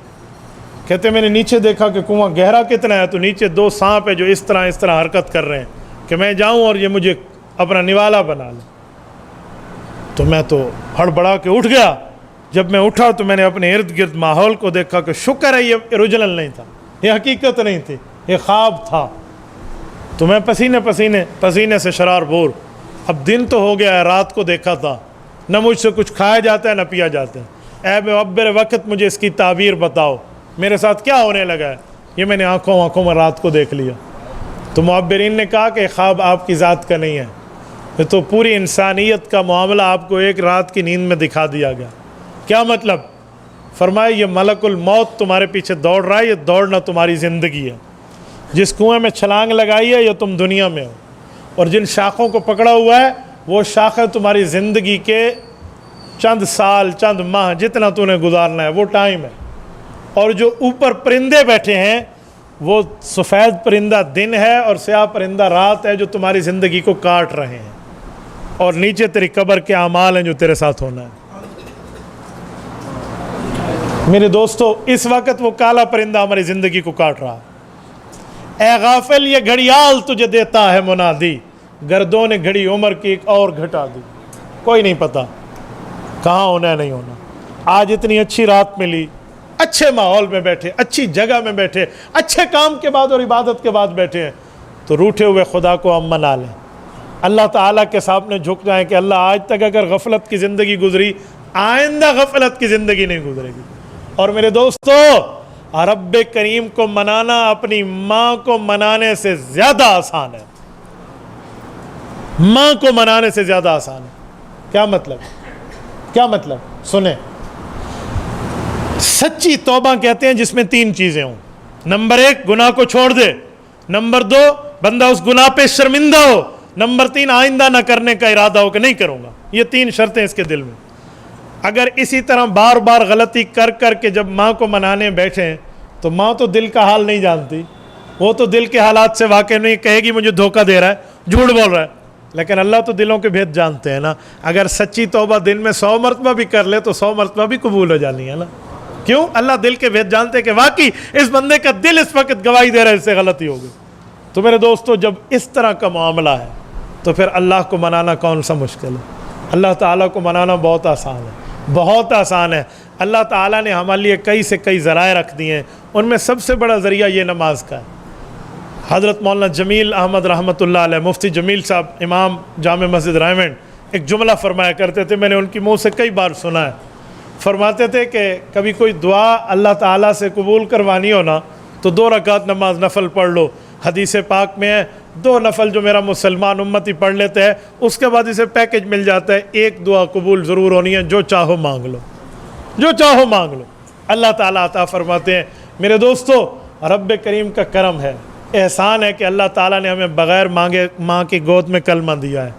کہتے میں نے نیچے دیکھا کہ کنواں گہرا کتنا ہے، تو نیچے 2 سانپ ہے جو اس طرح حرکت کر رہے ہیں کہ میں جاؤں اور یہ مجھے اپنا نوالا بنا لیں۔ تو میں تو ہڑبڑا کے اٹھ گیا۔ جب میں اٹھا تو میں نے اپنے ارد گرد ماحول کو دیکھا کہ شکر ہے یہ اوریجنل نہیں تھا، یہ حقیقت نہیں تھی، یہ خواب تھا۔ تو میں پسینے سے شرار بور، اب دن تو ہو گیا ہے، رات کو دیکھا تھا، نہ مجھ سے کچھ کھایا جاتا ہے نہ پیا جاتا ہے، اے معبر وقت مجھے اس کی تعبیر بتاؤ، میرے ساتھ کیا ہونے لگا ہے؟ یہ میں نے آنکھوں میں رات کو دیکھ لیا۔ تو معبرین نے کہا کہ خواب آپ کی ذات کا نہیں ہے، یہ تو پوری انسانیت کا معاملہ آپ کو ایک رات کی نیند میں دکھا دیا گیا۔ کیا مطلب؟ فرمایا یہ ملک الموت تمہارے پیچھے دوڑ رہا ہے، یہ دوڑنا تمہاری زندگی ہے، جس کنویں میں چھلانگ لگائی ہے یہ تم دنیا میں ہو، اور جن شاخوں کو پکڑا ہوا ہے وہ شاخیں تمہاری زندگی کے چند سال چند ماہ جتنا تو نے گزارنا ہے وہ ٹائم ہے۔ اور جو اوپر پرندے بیٹھے ہیں وہ سفید پرندہ دن ہے اور سیاہ پرندہ رات ہے جو تمہاری زندگی کو کاٹ رہے ہیں، اور نیچے تیری قبر کے اعمال ہیں جو تیرے ساتھ ہونا ہے۔ میرے دوستو، اس وقت وہ کالا پرندہ ہماری زندگی کو کاٹ رہا۔ اے غافل، یہ گھڑیال تجھے دیتا ہے منادی، گردوں نے گھڑی عمر کی ایک اور گھٹا دی۔ کوئی نہیں پتا کہاں ہونا ہے نہیں ہونا۔ آج اتنی اچھی رات ملی، اچھے ماحول میں بیٹھے، اچھی جگہ میں بیٹھے، اچھے کام کے بعد اور عبادت کے بعد بیٹھے ہیں، تو روٹھے ہوئے خدا کو ہم منا لیں، اللہ تعالیٰ کے سامنے جھک جائیں کہ اللہ آج تک اگر غفلت کی زندگی گزری، آئندہ غفلت کی زندگی نہیں گزرے گی۔ اور میرے دوستو، رب کریم کو منانا اپنی ماں کو منانے سے زیادہ آسان ہے۔ ماں کو منانے سے زیادہ آسان ہے۔ کیا مطلب؟ سنیں، سچی توبہ کہتے ہیں جس میں 3 چیزیں ہوں۔ نمبر 1، گناہ کو چھوڑ دے۔ نمبر 2، بندہ اس گناہ پہ شرمندہ ہو۔ نمبر 3، آئندہ نہ کرنے کا ارادہ ہو کہ نہیں کروں گا۔ یہ 3 شرطیں اس کے دل میں۔ اگر اسی طرح بار بار غلطی کر کر کے جب ماں کو منانے بیٹھیں تو ماں تو دل کا حال نہیں جانتی، وہ تو دل کے حالات سے واقف نہیں، کہے گی مجھے دھوکہ دے رہا ہے، جھوٹ بول رہا ہے، لیکن اللہ تو دلوں کے بھید جانتے ہیں نا۔ اگر سچی توبہ دن میں 100 مرتبہ بھی کر لے تو 100 مرتبہ بھی قبول ہو جانی ہے نا۔ کیوں؟ اللہ دل کے بھید جانتے ہیں کہ واقعی اس بندے کا دل اس وقت گواہی دے رہا ہے اس سے غلطی ہو گئی۔ تو میرے دوستو، جب اس طرح کا معاملہ ہے تو پھر اللہ کو منانا کون سا مشکل ہے؟ اللہ تعالیٰ کو منانا بہت آسان ہے، بہت آسان ہے۔ اللہ تعالیٰ نے ہمارے لیے کئی سے کئی ذرائع رکھ دیے ہیں، ان میں سب سے بڑا ذریعہ یہ نماز کا ہے۔ حضرت مولانا جمیل احمد رحمۃ اللہ علیہ، مفتی جمیل صاحب، امام جامع مسجد رائمنڈ، ایک جملہ فرمایا کرتے تھے، میں نے ان کی منہ سے کئی بار سنا ہے۔ فرماتے تھے کہ کبھی کوئی دعا اللہ تعالیٰ سے قبول کروانی ہو نا تو 2 رکعت نماز نفل پڑھ لو۔ حدیث پاک میں ہے 2 نفل جو میرا مسلمان امتی پڑھ لیتے ہیں، اس کے بعد اسے پیکج مل جاتا ہے، ایک دعا قبول ضرور ہونی ہے، جو چاہو مانگ لو، جو چاہو مانگ لو، اللہ تعالیٰ عطا فرماتے ہیں۔ میرے دوستو، رب کریم کا کرم ہے، احسان ہے کہ اللہ تعالیٰ نے ہمیں بغیر مانگے ماں کی گود میں کلمہ دیا ہے،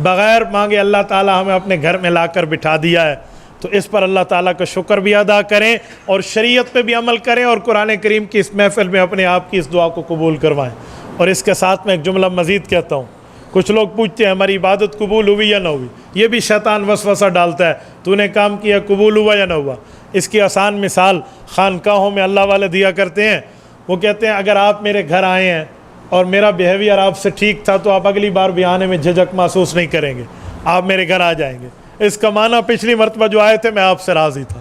بغیر مانگے اللہ تعالیٰ ہمیں اپنے گھر میں لا کر بٹھا دیا ہے۔ تو اس پر اللہ تعالیٰ کا شکر بھی ادا کریں اور شریعت پہ بھی عمل کریں اور قرآن کریم کی اس محفل میں اپنے آپ کی اس دعا کو قبول کروائیں۔ اور اس کے ساتھ میں ایک جملہ مزید کہتا ہوں۔ کچھ لوگ پوچھتے ہیں ہماری عبادت قبول ہوئی یا نہ ہوئی، یہ بھی شیطان وسوسہ ڈالتا ہے، تو نے کام کیا قبول ہوا یا نہ ہوا۔ اس کی آسان مثال خانقاہوں میں اللہ والے دیا کرتے ہیں۔ وہ کہتے ہیں اگر آپ میرے گھر آئے ہیں اور میرا بیہیویئر آپ سے ٹھیک تھا تو آپ اگلی بار بھی آنے میں جھجک محسوس نہیں کریں گے، آپ میرے گھر آ جائیں گے۔ اس کا معنی پچھلی مرتبہ جو آئے تھے میں آپ سے راضی تھا،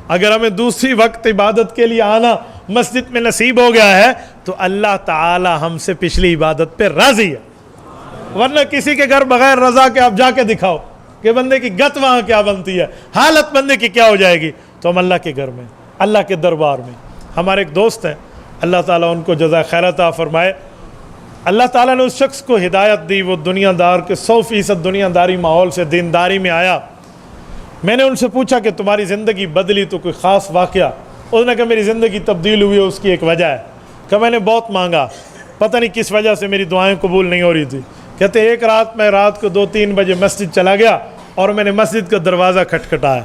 اگر ہمیں دوسری وقت عبادت کے لیے آنا مسجد میں نصیب ہو گیا ہے تو اللہ تعالی ہم سے پچھلی عبادت پہ راضی ہے۔ ورنہ کسی کے گھر بغیر رضا کے آپ جا کے دکھاؤ کہ بندے کی گت وہاں کیا بنتی ہے، حالت بندے کی کیا ہو جائے گی۔ تو ہم اللہ کے گھر میں، اللہ کے دربار میں، ہمارے ایک دوست ہیں، اللہ تعالیٰ ان کو جزائے خیر عطا فرمائے، اللہ تعالیٰ نے اس شخص کو ہدایت دی، وہ دنیا دار کے 100% دنیا داری ماحول سے دینداری میں آیا۔ میں نے ان سے پوچھا کہ تمہاری زندگی بدلی تو کوئی خاص واقعہ؟ اس نے کہا میری زندگی تبدیل ہوئی ہے، اس کی ایک وجہ ہے کہ میں نے بہت مانگا، پتہ نہیں کس وجہ سے میری دعائیں قبول نہیں ہو رہی تھی۔ کہتے ایک رات میں رات کو 2-3 بجے مسجد چلا گیا اور میں نے مسجد کا دروازہ کھٹکھٹایا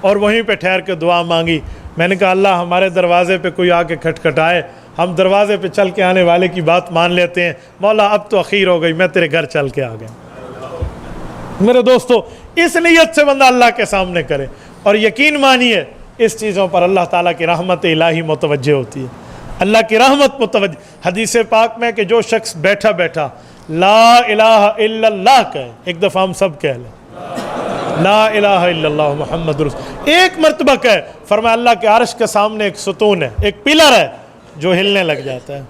اور وہیں پہ ٹھہر کے دعا مانگی۔ میں نے کہا اللہ ہمارے دروازے پہ کوئی آ کے کھٹکھٹائے، ہم دروازے پہ چل کے آنے والے کی بات مان لیتے ہیں، مولا اب تو اخیر ہو گئی، میں تیرے گھر چل کے آ گیا۔ میرے دوستو، اس نیت سے بندہ اللہ کے سامنے کرے اور یقین مانیے اس چیزوں پر اللہ تعالیٰ کی رحمت الہی متوجہ ہوتی ہے، اللہ کی رحمت متوجہ۔ حدیث پاک میں کہ جو شخص بیٹھا بیٹھا لا الہ الا اللہ کہے، ایک دفعہ ہم سب کہہ لیں لا الہ الا اللہ محمد رسول، ایک مرتبہ کہے، فرمایا اللہ کے عرش کے سامنے ایک ستون ہے، ایک پلر ہے جو ہلنے لگ جاتا ہے۔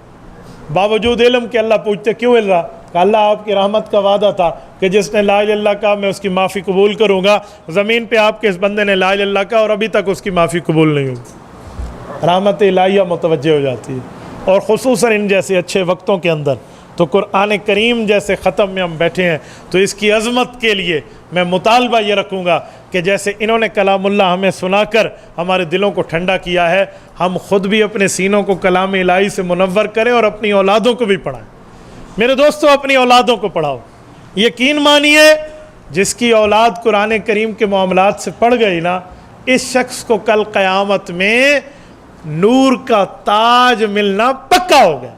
باوجود علم کہ اللہ پوچھتے کیوں ہل رہا، کہ اللہ آپ کی رحمت کا وعدہ تھا کہ جس نے لا الہ الا اللہ کہا میں اس کی معافی قبول کروں گا۔ زمین پہ آپ کے اس بندے نے لا الہ الا اللہ کہا اور ابھی تک اس کی معافی قبول نہیں ہوئی۔ رحمت الہیہ متوجہ ہو جاتی ہے، اور خصوصاً ان جیسے اچھے وقتوں کے اندر تو قرآن کریم جیسے ختم میں ہم بیٹھے ہیں تو اس کی عظمت کے لیے میں مطالبہ یہ رکھوں گا کہ جیسے انہوں نے کلام اللہ ہمیں سنا کر ہمارے دلوں کو ٹھنڈا کیا ہے، ہم خود بھی اپنے سینوں کو کلام الہی سے منور کریں اور اپنی اولادوں کو بھی پڑھائیں۔ میرے دوستو، اپنی اولادوں کو پڑھاؤ، یقین مانیے جس کی اولاد قرآن کریم کے معاملات سے پڑھ گئی نا، اس شخص کو کل قیامت میں نور کا تاج ملنا پکا ہو گیا۔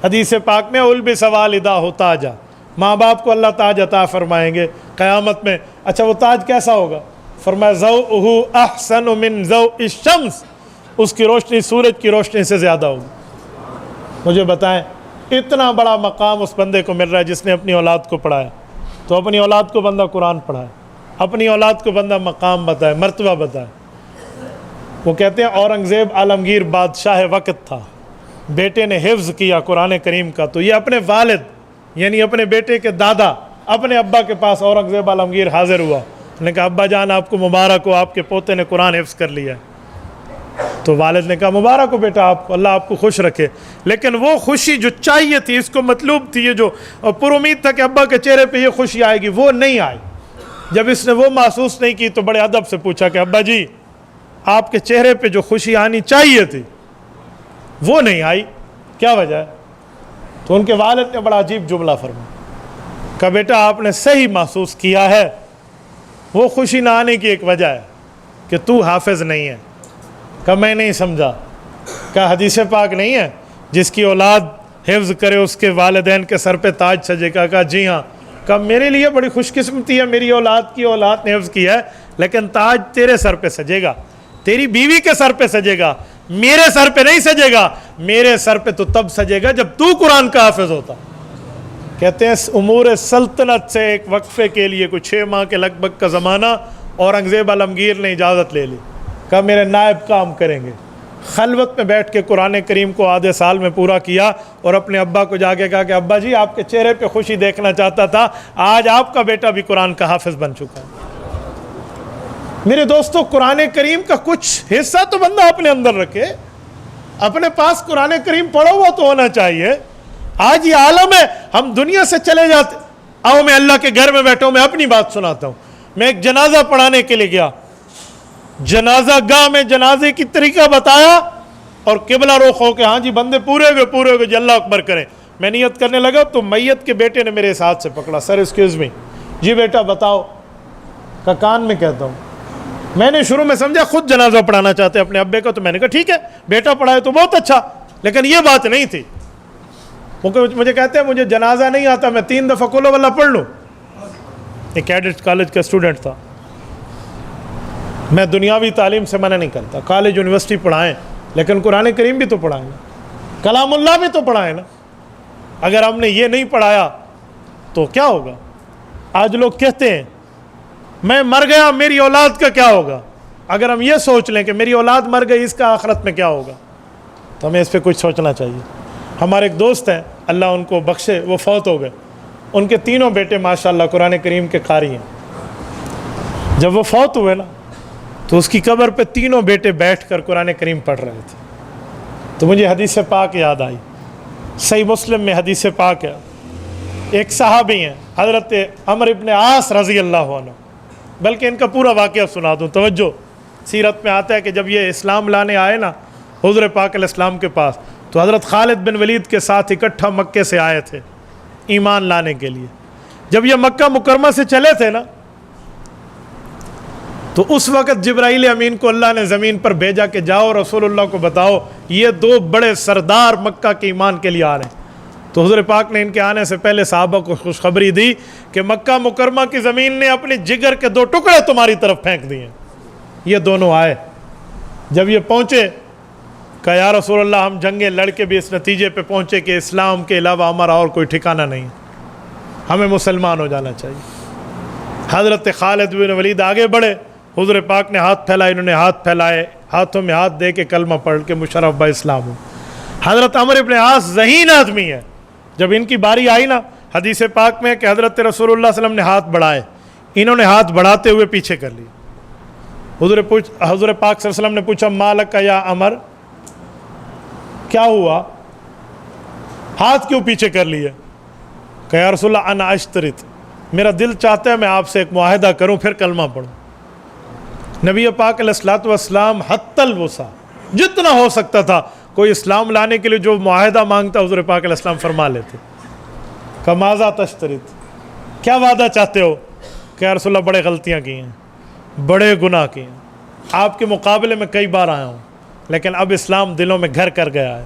حدیث پاک میں البس والدہ ہو تاجا، ماں باپ کو اللہ تاج عطا فرمائیں گے قیامت میں۔ اچھا وہ تاج کیسا ہوگا؟ فرمایا ضوءہ احسن من ضوء الشمس، اس کی روشنی سورج کی روشنی سے زیادہ ہوگی۔ مجھے بتائیں اتنا بڑا مقام اس بندے کو مل رہا ہے جس نے اپنی اولاد کو پڑھایا۔ تو اپنی اولاد کو بندہ قرآن پڑھائے، اپنی اولاد کو بندہ مقام بتائے، مرتبہ بتائے۔ وہ کہتے ہیں اورنگزیب عالمگیر بادشاہ وقت تھا، بیٹے نے حفظ کیا قرآن کریم کا، تو یہ اپنے والد یعنی اپنے بیٹے کے دادا اپنے ابا کے پاس اورنگزیب عالمگیر حاضر ہوا، نے کہا ابا جان آپ کو مبارک ہو، آپ کے پوتے نے قرآن حفظ کر لیا ہے۔ تو والد نے کہا مبارک ہو بیٹا، آپ کو اللہ آپ کو خوش رکھے۔ لیکن وہ خوشی جو چاہیے تھی، اس کو مطلوب تھی، یہ جو پر امید تھا کہ ابا کے چہرے پہ یہ خوشی آئے گی، وہ نہیں آئی۔ جب اس نے وہ محسوس نہیں کی تو بڑے ادب سے پوچھا کہ ابا جی آپ کے چہرے پہ جو خوشی آنی چاہیے تھی وہ نہیں آئی، کیا وجہ ہے؟ تو ان کے والد نے بڑا عجیب جملہ فرمایا، کہا بیٹا آپ نے صحیح محسوس کیا ہے، وہ خوشی نہ آنے کی ایک وجہ ہے کہ تو حافظ نہیں ہے۔ کہا میں نہیں سمجھا۔ کہا حدیث پاک نہیں ہے جس کی اولاد حفظ کرے اس کے والدین کے سر پہ تاج سجے گا؟ کہا جی ہاں۔ کہا میرے لیے بڑی خوش قسمتی ہے، میری اولاد نے حفظ کیا ہے، لیکن تاج تیرے سر پہ سجے گا، تیری بیوی کے سر پہ سجے گا، میرے سر پہ نہیں سجے گا۔ میرے سر پہ تو تب سجے گا جب تو قرآن کا حافظ ہوتا۔ کہتے ہیں امور سلطنت سے ایک وقفے کے لیے کوئی 6 ماہ کے لگ بھگ کا زمانہ اورنگزیب عالمگیر نے اجازت لے لی، کہا میرے نائب کام کریں گے۔ خلوت میں بیٹھ کے قرآن کریم کو آدھے سال میں پورا کیا اور اپنے ابا کو جا کے کہا کہ ابا جی آپ کے چہرے پہ خوشی دیکھنا چاہتا تھا، آج آپ کا بیٹا بھی قرآن کا حافظ بن چکا ہے۔ میرے دوستو قرآن کریم کا کچھ حصہ تو بندہ اپنے اندر رکھے، اپنے پاس قرآن کریم پڑھا ہوا تو ہونا چاہیے۔ آج یہ عالم ہے، ہم دنیا سے چلے جاتے۔ آؤ میں اللہ کے گھر میں بیٹھا ہوں، میں اپنی بات سناتا ہوں۔ میں ایک جنازہ پڑھانے کے لیے گیا، جنازہ گاہ میں جنازے کی طریقہ بتایا اور قبلہ رخ ہو کے ہاں جی بندے پورے ہوئے جی اللہ اکبر کریں۔ میں نیت کرنے لگا تو میت کے بیٹے نے میرے ہاتھ سے پکڑا، سر ایکسکیوز می، جی بیٹا بتاؤ۔ کا کان میں کہتا ہوں۔ میں نے شروع میں سمجھا خود جنازہ پڑھانا چاہتے اپنے ابے کا، تو میں نے کہا ٹھیک ہے بیٹا پڑھائے تو بہت اچھا، لیکن یہ بات نہیں تھی۔ مجھے کہتے ہیں مجھے جنازہ نہیں آتا، میں 3 دفعہ قل واللہ پڑھ لوں۔ ایک کیڈٹ کالج کا اسٹوڈنٹ تھا۔ میں دنیاوی تعلیم سے منع نہیں کرتا، کالج یونیورسٹی پڑھائیں، لیکن قرآن کریم بھی تو پڑھائیں نا، کلام اللہ بھی تو پڑھائیں نا۔ اگر ہم نے یہ نہیں پڑھایا تو کیا ہوگا؟ آج لوگ کہتے ہیں میں مر گیا میری اولاد کا کیا ہوگا؟ اگر ہم یہ سوچ لیں کہ میری اولاد مر گئی اس کا آخرت میں کیا ہوگا، تو ہمیں اس پہ کچھ سوچنا چاہیے۔ ہمارے ایک دوست ہیں، اللہ ان کو بخشے، وہ فوت ہو گئے، ان کے 3 بیٹے ماشاءاللہ قرآن کریم کے قاری ہیں۔ جب وہ فوت ہوئے نا تو اس کی قبر پہ 3 بیٹے بیٹھ کر قرآن کریم پڑھ رہے تھے، تو مجھے حدیث پاک یاد آئی۔ صحیح مسلم میں حدیث پاک ہے، ایک صحابی ہیں حضرت عمرو ابن عاص رضی اللہ عنہ، بلکہ ان کا پورا واقعہ سنا دوں، توجہ۔ سیرت میں آتا ہے کہ جب یہ اسلام لانے آئے نا حضور پاک علیہ السلام کے پاس، تو حضرت خالد بن ولید کے ساتھ اکٹھا مکے سے آئے تھے ایمان لانے کے لیے۔ جب یہ مکہ مکرمہ سے چلے تھے نا تو اس وقت جبرائیل امین کو اللہ نے زمین پر بھیجا کہ جاؤ رسول اللہ کو بتاؤ یہ 2 بڑے سردار مکہ کے ایمان کے لیے آ رہے ہیں۔ تو حضور پاک نے ان کے آنے سے پہلے صحابہ کو خوشخبری دی کہ مکہ مکرمہ کی زمین نے اپنے جگر کے 2 ٹکڑے تمہاری طرف پھینک دیے۔ یہ دونوں آئے، جب یہ پہنچے کہا یا رسول اللہ ہم جنگیں لڑ کے بھی اس نتیجے پہ پہنچے کہ اسلام کے علاوہ ہمارا اور کوئی ٹھکانہ نہیں، ہمیں مسلمان ہو جانا چاہیے۔ حضرت خالد بن ولید آگے بڑھے، حضور پاک نے ہاتھ پھیلائے، انہوں نے ہاتھ پھیلائے، ہاتھوں میں ہاتھ دے کے کلمہ پڑھ کے مشرف با اسلام ہو۔ حضرت عمرو ابن عاص ذہین آدمی ہے، جب ان کی باری آئی نا حدیث پاک میں کہ حضرت رسول اللہ صلی اللہ علیہ وسلم نے ہاتھ بڑھائے، انہوں نے ہاتھ بڑھاتے ہوئے پیچھے کر لی۔ حضور پاک صلی اللہ علیہ وسلم نے پوچھا مالک یا عمر، کیا ہوا، ہاتھ کیوں پیچھے کر لیے؟ کہ یا رسول اللہ انا اشترط، میرا دل چاہتا ہے میں آپ سے ایک معاہدہ کروں پھر کلمہ پڑھوں۔ نبی پاک علیہ الصلوۃ والسلام حتی الوسع، جتنا ہو سکتا تھا کوئی اسلام لانے کے لیے جو معاہدہ مانگتا حضور پاک علیہ السلام فرما لیتے۔ کہ ماذا تشترط، کیا وعدہ چاہتے ہو؟ کہ یا رسول اللہ بڑے غلطیاں کی ہیں، بڑے گناہ کیے ہیں، آپ کے مقابلے میں کئی بار آیا ہوں، لیکن اب اسلام دلوں میں گھر کر گیا ہے۔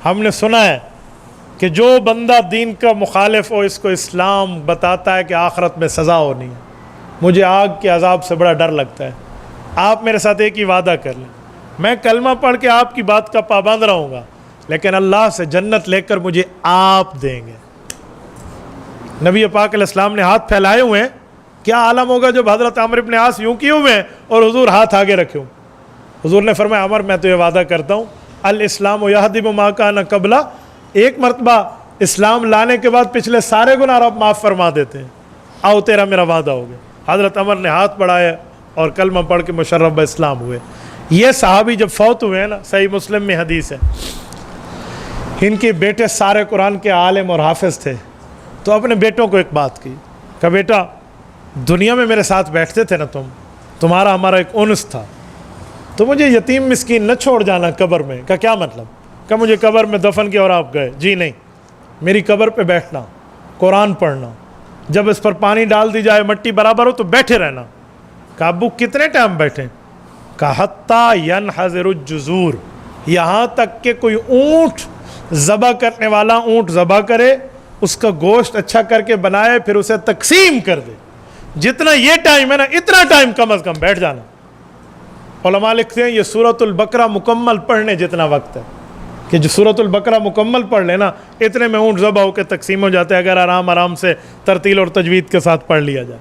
ہم نے سنا ہے کہ جو بندہ دین کا مخالف ہو اس کو اسلام بتاتا ہے کہ آخرت میں سزا ہونی ہے۔ مجھے آگ کے عذاب سے بڑا ڈر لگتا ہے۔ آپ میرے ساتھ ایک ہی وعدہ کر لیں، میں کلمہ پڑھ کے آپ کی بات کا پابند رہوں گا، لیکن اللہ سے جنت لے کر مجھے آپ دیں گے۔ نبی پاک علیہ السلام نے ہاتھ پھیلائے ہوئے ہیں، کیا عالم ہوگا جب حضرت عمرو بن عاص یوں کیے ہوئے ہیں اور حضور ہاتھ آگے رکھے ہوں۔ حضور نے فرمایا عمر میں تو یہ وعدہ کرتا ہوں الاسلام یہدم ما کان قبلہ، ایک مرتبہ اسلام لانے کے بعد پچھلے سارے گناہ رب معاف فرما دیتے ہیں، آؤ تیرا میرا وعدہ ہو گیا۔ حضرت عمر نے ہاتھ بڑھایا اور کلمہ پڑھ کے مشرف اسلام ہوئے۔ یہ صحابی جب فوت ہوئے ہیں نا، صحیح مسلم میں حدیث ہے، ان کے بیٹے سارے قرآن کے عالم اور حافظ تھے، تو اپنے بیٹوں کو ایک بات کی کہ بیٹا دنیا میں میرے ساتھ بیٹھتے تھے نا تمہارا ہمارا ایک انس تھا، تو مجھے یتیم مسکین نہ چھوڑ جانا قبر میں۔ کا کیا مطلب؟ کہ مجھے قبر میں دفن کیا اور آپ گئے؟ جی نہیں، میری قبر پہ بیٹھنا، قرآن پڑھنا، جب اس پر پانی ڈال دی جائے مٹی برابر ہو تو بیٹھے رہنا۔ کہ ابو کتنے ٹائم بیٹھیں؟ کہ حتیٰ ینحضر الجذور، یہاں تک کہ کوئی اونٹ ذبح کرنے والا اونٹ ذبح کرے، اس کا گوشت اچھا کر کے بنائے، پھر اسے تقسیم کر دے۔ جتنا یہ ٹائم ہے نا اتنا ٹائم کم از کم بیٹھ جانا۔ علماء لکھتے ہیں یہ سورۃ البقرہ مکمل پڑھنے جتنا وقت ہے، کہ جو سورۃ البقرہ مکمل پڑھ لینا اتنے میں اونٹ ذبح ہو کے تقسیم ہو جاتے ہیں، اگر آرام سے ترتیل اور تجوید کے ساتھ پڑھ لیا جائے۔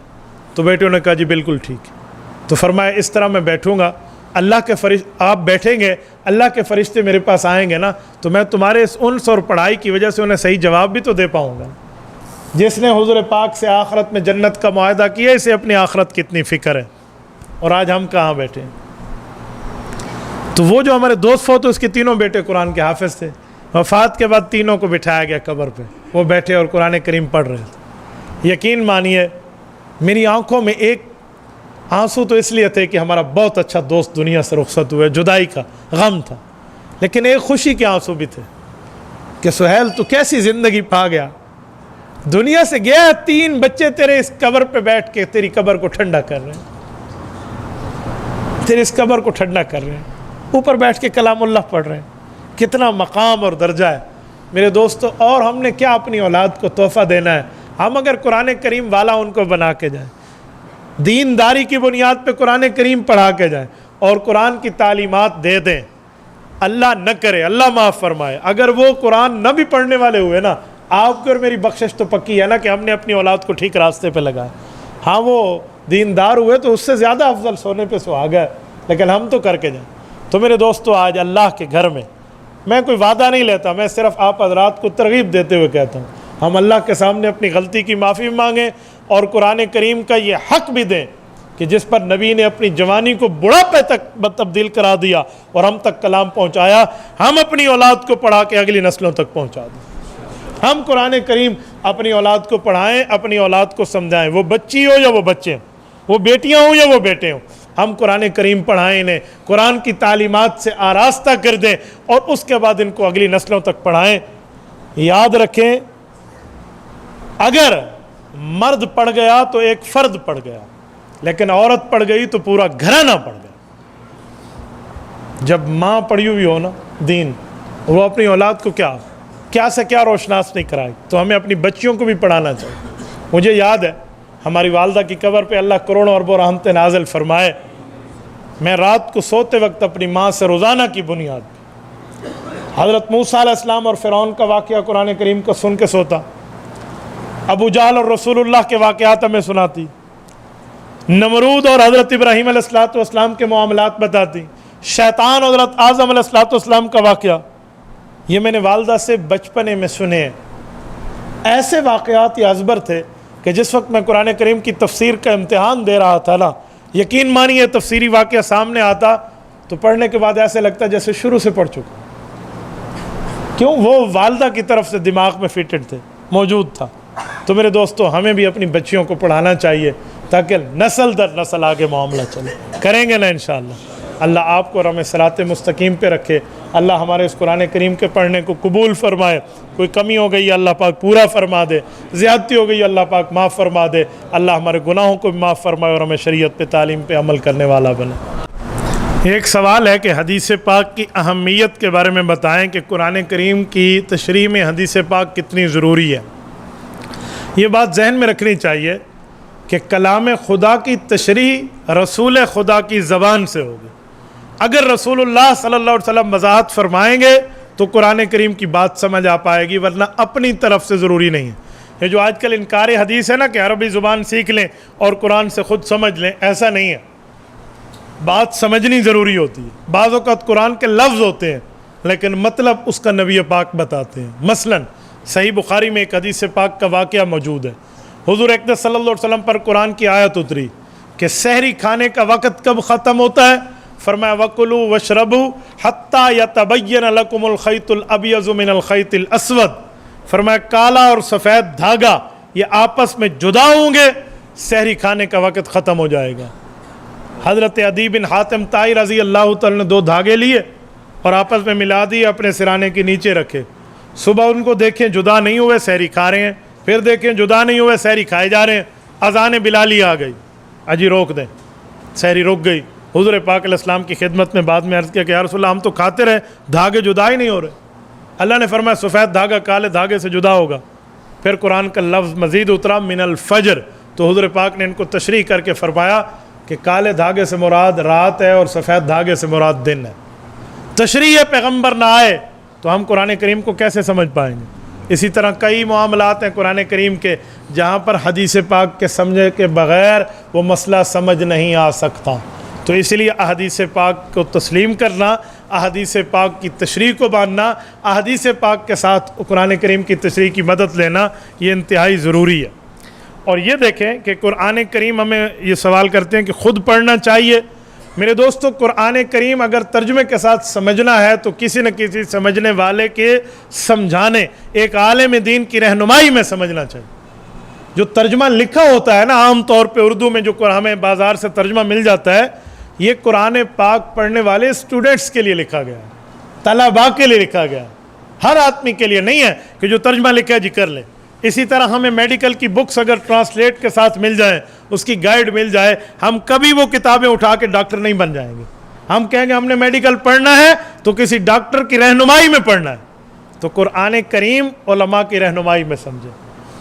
تو بیٹوں نے کہا جی بالکل ٹھیک ہے۔ تو فرمایا اس طرح میں بیٹھوں گا، اللہ کے آپ بیٹھیں گے، اللہ کے فرشتے میرے پاس آئیں گے نا، تو میں تمہارے اس انس اور پڑھائی کی وجہ سے انہیں صحیح جواب بھی تو دے پاؤں گا۔ جس نے حضور پاک سے آخرت میں جنت کا معاہدہ کیا، اسے اپنی آخرت کی اتنی فکر ہے، اور آج ہم کہاں بیٹھے ہیں۔ تو وہ جو ہمارے دوست فوت، اس کے تینوں بیٹے قرآن کے حافظ تھے، وفات کے بعد تینوں کو بٹھایا گیا قبر پہ، وہ بیٹھے اور قرآن کریم پڑھ رہے تھے۔ یقین مانیے میری آنکھوں میں ایک آنسو تو اس لیے تھے کہ ہمارا بہت اچھا دوست دنیا سے رخصت ہوئے، جدائی کا غم تھا، لیکن ایک خوشی کے آنسو بھی تھے کہ سہیل تو کیسی زندگی پا گیا، دنیا سے گیا، 3 بچے تیرے اس قبر پہ بیٹھ کے تیری قبر کو ٹھنڈا کر رہے ہیں، تیرے اس قبر کو ٹھنڈا کر رہے ہیں، اوپر بیٹھ کے کلام اللہ پڑھ رہے ہیں۔ کتنا مقام اور درجہ ہے میرے دوستو۔ اور ہم نے کیا اپنی اولاد کو تحفہ دینا ہے؟ ہم اگر قرآن کریم والا ان کو بنا کے جائیں، دینداری کی بنیاد پہ قرآن کریم پڑھا کے جائیں اور قرآن کی تعلیمات دے دیں، اللہ نہ کرے، اللہ معاف فرمائے، اگر وہ قرآن نہ بھی پڑھنے والے ہوئے نا، آپ کی اور میری بخشش تو پکی ہے نا کہ ہم نے اپنی اولاد کو ٹھیک راستے پہ لگایا۔ ہاں وہ دیندار ہوئے تو اس سے زیادہ افضل سونے پہ سہاگا ہے، لیکن ہم تو کر کے جائیں۔ تو میرے دوستو آج اللہ کے گھر میں میں کوئی وعدہ نہیں لیتا، میں صرف آپ حضرات کو ترغیب دیتے ہوئے کہتا ہوں ہم اللہ کے سامنے اپنی غلطی کی معافی مانگیں اور قرآن کریم کا یہ حق بھی دیں کہ جس پر نبی نے اپنی جوانی کو بڑھاپے تک تبدیل کرا دیا اور ہم تک کلام پہنچایا، ہم اپنی اولاد کو پڑھا کے اگلی نسلوں تک پہنچا دیں۔ ہم قرآن کریم اپنی اولاد کو پڑھائیں، اپنی اولاد کو سمجھائیں، وہ بچی ہو یا وہ بچے، وہ بیٹیاں ہوں یا وہ بیٹے ہوں، ہم قرآن کریم پڑھائیں، انہیں قرآن کی تعلیمات سے آراستہ کر دیں اور اس کے بعد ان کو اگلی نسلوں تک پڑھائیں۔ یاد رکھیں اگر مرد پڑھ گیا تو ایک فرد پڑھ گیا، لیکن عورت پڑھ گئی تو پورا گھرانہ پڑھ گیا۔ جب ماں پڑھی ہوئی ہو نا دین، وہ اپنی اولاد کو کیا سے کیا روشناس نہیں کرائے، تو ہمیں اپنی بچیوں کو بھی پڑھانا چاہیے۔ مجھے یاد ہے ہماری والدہ کی قبر پہ اللہ کروڑوں اربوں رحمتیں نازل فرمائے، میں رات کو سوتے وقت اپنی ماں سے روزانہ کی بنیاد پہ حضرت موسیٰ علیہ السلام اور فرعون کا واقعہ قرآن کریم کا سن کے سوتا، ابو جہل اور رسول اللہ کے واقعات ہمیں سناتی، نمرود اور حضرت ابراہیم علیہ السلام کے معاملات بتاتی، شیطان اور حضرت اعظم علیہ السلام کا واقعہ، یہ میں نے والدہ سے بچپنے میں سنے ہیں۔ ایسے واقعات یہ ازبر تھے کہ جس وقت میں قرآن کریم کی تفسیر کا امتحان دے رہا تھا نا، یقین مانیے تفسیری واقعہ سامنے آتا تو پڑھنے کے بعد ایسے لگتا جیسے شروع سے پڑھ چکا۔ کیوں؟ وہ والدہ کی طرف سے دماغ میں فٹڈ تھے، موجود تھا۔ تو میرے دوستو ہمیں بھی اپنی بچیوں کو پڑھانا چاہیے تاکہ نسل در نسل آگے معاملہ چلے۔ کریں گے نا انشاءاللہ؟ اللہ آپ کو ہمیں صراط مستقیم پہ رکھے، اللہ ہمارے اس قرآن کریم کے پڑھنے کو قبول فرمائے، کوئی کمی ہو گئی اللہ پاک پورا فرما دے، زیادتی ہو گئی اللہ پاک معاف فرما دے، اللہ ہمارے گناہوں کو بھی معاف فرمائے اور ہمیں شریعت پہ تعلیم پہ عمل کرنے والا بنے۔ ایک سوال ہے کہ حدیث پاک کی اہمیت کے بارے میں بتائیں کہ قرآن کریم کی تشریح میں حدیث پاک کتنی ضروری ہے۔ یہ بات ذہن میں رکھنی چاہیے کہ کلام خدا کی تشریح رسول خدا کی زبان سے ہوگی۔ اگر رسول اللہ صلی اللہ علیہ وسلم وضاحت فرمائیں گے تو قرآن کریم کی بات سمجھ آ پائے گی، ورنہ اپنی طرف سے ضروری نہیں ہے۔ یہ جو آج کل انکار حدیث ہے نا کہ عربی زبان سیکھ لیں اور قرآن سے خود سمجھ لیں، ایسا نہیں ہے۔ بات سمجھنی ضروری ہوتی ہے۔ بعض اوقات قرآن کے لفظ ہوتے ہیں لیکن مطلب اس کا نبی پاک بتاتے ہیں۔ مثلا صحیح بخاری میں ایک حدیث پاک کا واقعہ موجود ہے۔ حضور اقدس صلی اللہ علیہ وسلم پر قرآن کی آیت اتری کہ سحری کھانے کا وقت کب ختم ہوتا ہے؟ فرمایا وَكُلُوا وَاشْرَبُوا حَتَّى يَتَبَيَّنَ لَكُمُ الْخَيْطُ الْأَبْيَضُ مِنَ الْخَيْطِ الْأَسْوَدِ۔ فرمایا کالا اور سفید دھاگا یہ آپس میں جدا ہوں گے، سحری کھانے کا وقت ختم ہو جائے گا۔ حضرت عدی بن حاتم طائی رضی اللہ تعالیٰ نے 2 دھاگے لیے اور آپس میں ملا دیے، اپنے سرانے کے نیچے رکھے۔ صبح ان کو دیکھیں جدا نہیں ہوئے، سحری کھا رہے ہیں، پھر دیکھیں جدا نہیں ہوئے، سحری کھائے جا رہے ہیں۔ اذان بلالی آ گئی، اجی روک دیں، سحری رک گئی۔ حضور پاک علیہ السلام کی خدمت میں بعد میں عرض کیا کہ یا رسول اللہ ہم تو کھاتے رہے، دھاگے جدا ہی نہیں ہو رہے۔ اللہ نے فرمایا سفید دھاگا کالے دھاگے سے جدا ہوگا۔ پھر قرآن کا لفظ مزید اترا من الفجر، تو حضور پاک نے ان کو تشریح کر کے فرمایا کہ کالے دھاگے سے مراد رات ہے اور سفید دھاگے سے مراد دن ہے۔ تشریح پیغمبر نہ آئے تو ہم قرآن کریم کو کیسے سمجھ پائیں گے؟ اسی طرح کئی معاملات ہیں قرآن کریم کے جہاں پر حدیث پاک کے سمجھے کے بغیر وہ مسئلہ سمجھ نہیں آ سکتا۔ تو اس لیے احادیث پاک کو تسلیم کرنا، احادیث پاک کی تشریح کو ماننا، احادیث پاک کے ساتھ قرآن کریم کی تشریح کی مدد لینا یہ انتہائی ضروری ہے۔ اور یہ دیکھیں کہ قرآن کریم ہمیں یہ سوال کرتے ہیں کہ خود پڑھنا چاہیے۔ میرے دوستو قرآن کریم اگر ترجمے کے ساتھ سمجھنا ہے تو کسی نہ کسی سمجھنے والے کے سمجھانے، ایک عالم دین کی رہنمائی میں سمجھنا چاہیے۔ جو ترجمہ لکھا ہوتا ہے نا عام طور پہ اردو میں جو ہمیں بازار سے ترجمہ مل جاتا ہے، یہ قرآن پاک پڑھنے والے اسٹوڈنٹس کے لیے لکھا گیا ہے، طلباء کے لیے لکھا گیا ہے، ہر آدمی کے لیے نہیں ہے کہ جو ترجمہ لکھا ہے جی کر لیں۔ اسی طرح ہمیں میڈیکل کی بکس اگر ٹرانسلیٹ کے ساتھ مل جائیں، اس کی گائیڈ مل جائے، ہم کبھی وہ کتابیں اٹھا کے ڈاکٹر نہیں بن جائیں گے۔ ہم کہیں گے ہم نے میڈیکل پڑھنا ہے تو کسی ڈاکٹر کی رہنمائی میں پڑھنا ہے۔ تو قرآن کریم علماء کی رہنمائی میں سمجھیں۔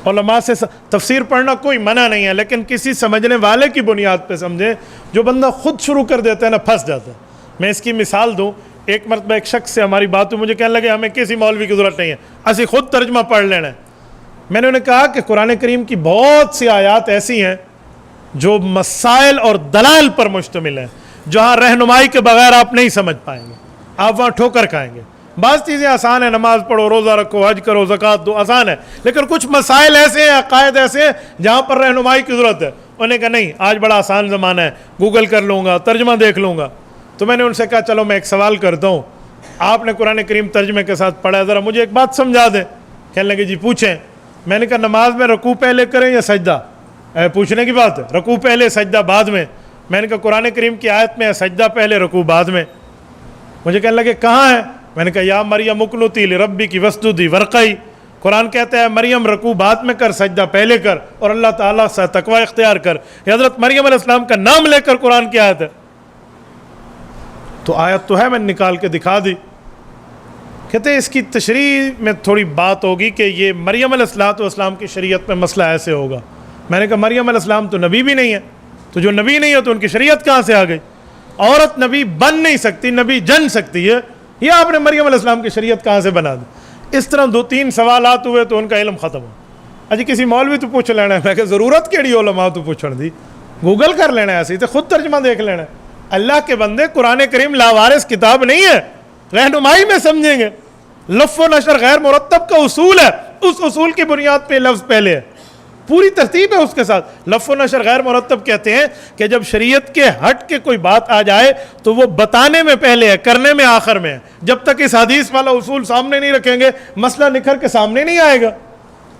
علماء سے تفسیر پڑھنا کوئی منع نہیں ہے، لیکن کسی سمجھنے والے کی بنیاد پہ سمجھیں۔ جو بندہ خود شروع کر دیتا ہے نا پھنس جاتا ہے۔ میں اس کی مثال دوں، ایک مرتبہ ایک شخص سے ہماری بات ہوئی، مجھے کہنے لگے ہمیں کسی مولوی کی ضرورت نہیں ہے، اسی خود ترجمہ پڑھ لینا ہے۔ میں نے انہیں کہا کہ قرآن کریم کی بہت سی آیات ایسی ہیں جو مسائل اور دلائل پر مشتمل ہیں، جہاں رہنمائی کے بغیر آپ نہیں سمجھ پائیں گے، آپ وہاں ٹھوکر کھائیں گے۔ بعض چیزیں آسان ہیں، نماز پڑھو، روزہ رکھو، حج کرو، زکوٰۃ دو، آسان ہے، لیکن کچھ مسائل ایسے ہیں، عقائد ایسے ہیں جہاں پر رہنمائی کی ضرورت ہے۔ انہوں نے کہا نہیں آج بڑا آسان زمانہ ہے، گوگل کر لوں گا، ترجمہ دیکھ لوں گا۔ تو میں نے ان سے کہا چلو میں ایک سوال کرتا ہوں، آپ نے قرآن کریم ترجمے کے ساتھ پڑھا ہے، ذرا مجھے ایک بات سمجھا دیں۔ کہنے لگے جی پوچھیں۔ میں نے کہا نماز میں رکوع پہلے کریں یا سجدہ؟ پوچھنے کی بات ہے، رکوع پہلے سجدہ بعد میں۔ میں نے کہا قرآن کریم کی آیت میں ہے سجدہ پہلے رکوع بعد میں۔ مجھے کہنے لگے کہاں ہے؟ میں نے کہا یا مریم اقنتی لربی کی وسجدی ورقعی، قرآن کہتا ہے مریم رکوع بعد میں کر، سجدہ پہلے کر، اور اللہ تعالیٰ سے تقوی اختیار کر۔ یہ حضرت مریم علیہ السلام کا نام لے کر قرآن کی آیت ہے۔ تو آیت تو ہے، میں نے نکال کے دکھا دی۔ کہتے ہیں اس کی تشریح میں تھوڑی بات ہوگی کہ یہ مریم علیہ السلام کی شریعت میں مسئلہ ایسے ہوگا۔ میں نے کہا مریم علیہ السلام تو نبی بھی نہیں ہے، تو جو نبی نہیں ہے تو ان کی شریعت کہاں سے آ گئی؟ عورت نبی بن نہیں سکتی، نبی جن سکتی ہے، یہ آپ نے مریم علیہ السلام کی شریعت کہاں سے بنا دی؟ اس طرح 2-3 سوالات ہوئے تو ان کا علم ختم ہو۔ اجی کسی مولوی تو پوچھ لینا ہے، میں کہ ضرورت کیڑی علماء تو پوچھن دی، گوگل کر لینا ہے، ایسے تو خود ترجمہ دیکھ لینا ہے۔ اللہ کے بندے قرآن کریم لاوارث کتاب نہیں ہے، رہنمائی میں سمجھیں گے۔ لف و نشر غیر مرتب کا اصول ہے، اس اصول کی بنیاد پہ لفظ پہلے ہے، پوری ترتیب ہے اس کے ساتھ۔ لف و نشر غیر مرتب کہتے ہیں کہ جب شریعت کے ہٹ کے کوئی بات آ جائے تو وہ بتانے میں پہلے ہے، کرنے میں آخر میں ہے۔ جب تک اس حدیث والا اصول سامنے نہیں رکھیں گے مسئلہ نکھر کے سامنے نہیں آئے گا۔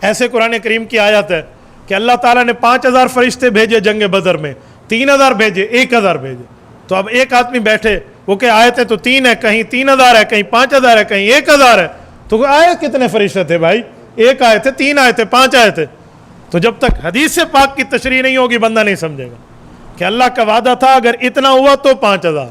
ایسے قرآن کریم کی آیت ہے کہ اللہ تعالیٰ نے 5000 فرشتے بھیجے جنگ بدر میں، 3000 بھیجے، 1000 بھیجے۔ تو اب ایک آدمی بیٹھے وہ کہ آیتیں تو 3 ہے، کہیں 3000 ہے، کہیں 5000 ہے، کہیں 1000 ہے، تو آیت کتنے فرشتے تھے بھائی؟ 1 آیت ہے، 3 آیت ہے، 5 آیت ہے۔ تو جب تک حدیث پاک کی تشریح نہیں ہوگی بندہ نہیں سمجھے گا کہ اللہ کا وعدہ تھا اگر اتنا ہوا تو 5000،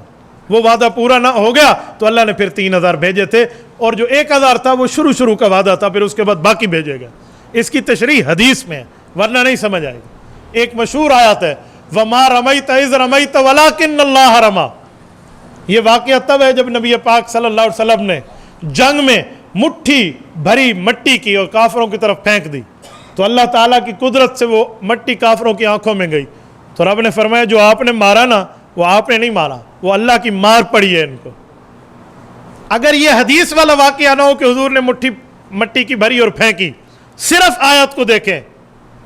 وہ وعدہ پورا نہ ہو گیا تو اللہ نے پھر 3000 بھیجے تھے، اور جو 1000 تھا وہ شروع کا وعدہ تھا، پھر اس کے بعد باقی بھیجے گا۔ اس کی تشریح حدیث میں ہے، ورنہ نہیں سمجھ آئے گی۔ ایک مشہور آیت ہے وَمَا رَمَيْتَ إِذْ رَمَيْتَ وَلَكِنَّ اللَّهَ رَمَى، یہ واقعہ تب ہے جب نبی پاک صلی اللہ علیہ وسلم نے جنگ میں مٹھی بھری مٹی کی اور کافروں کی طرف پھینک دی، تو اللہ تعالیٰ کی قدرت سے وہ مٹی کافروں کی آنکھوں میں گئی، تو رب نے فرمایا جو آپ نے مارا نا وہ آپ نے نہیں مارا، وہ اللہ کی مار پڑی ہے ان کو۔ اگر یہ حدیث والا واقعہ نہ ہو کہ حضور نے مٹی کی بھری اور پھینکی، صرف آیت کو دیکھیں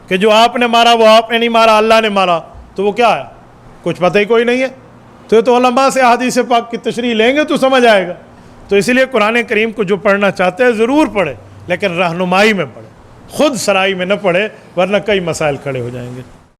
کہ جو آپ نے مارا وہ آپ نے نہیں مارا، اللہ نے مارا، تو وہ کیا ہے؟ کچھ پتہ ہی کوئی نہیں ہے۔ تو علماء سے احادیث پاک کی تشریح لیں گے تو سمجھ آئے گا۔ تو اس لیے قرآن کریم کو جو پڑھنا چاہتے ہیں ضرور پڑھے، لیکن رہنمائی میں پڑھے، خود سرائی میں نہ پڑھے، ورنہ کئی مسائل کھڑے ہو جائیں گے۔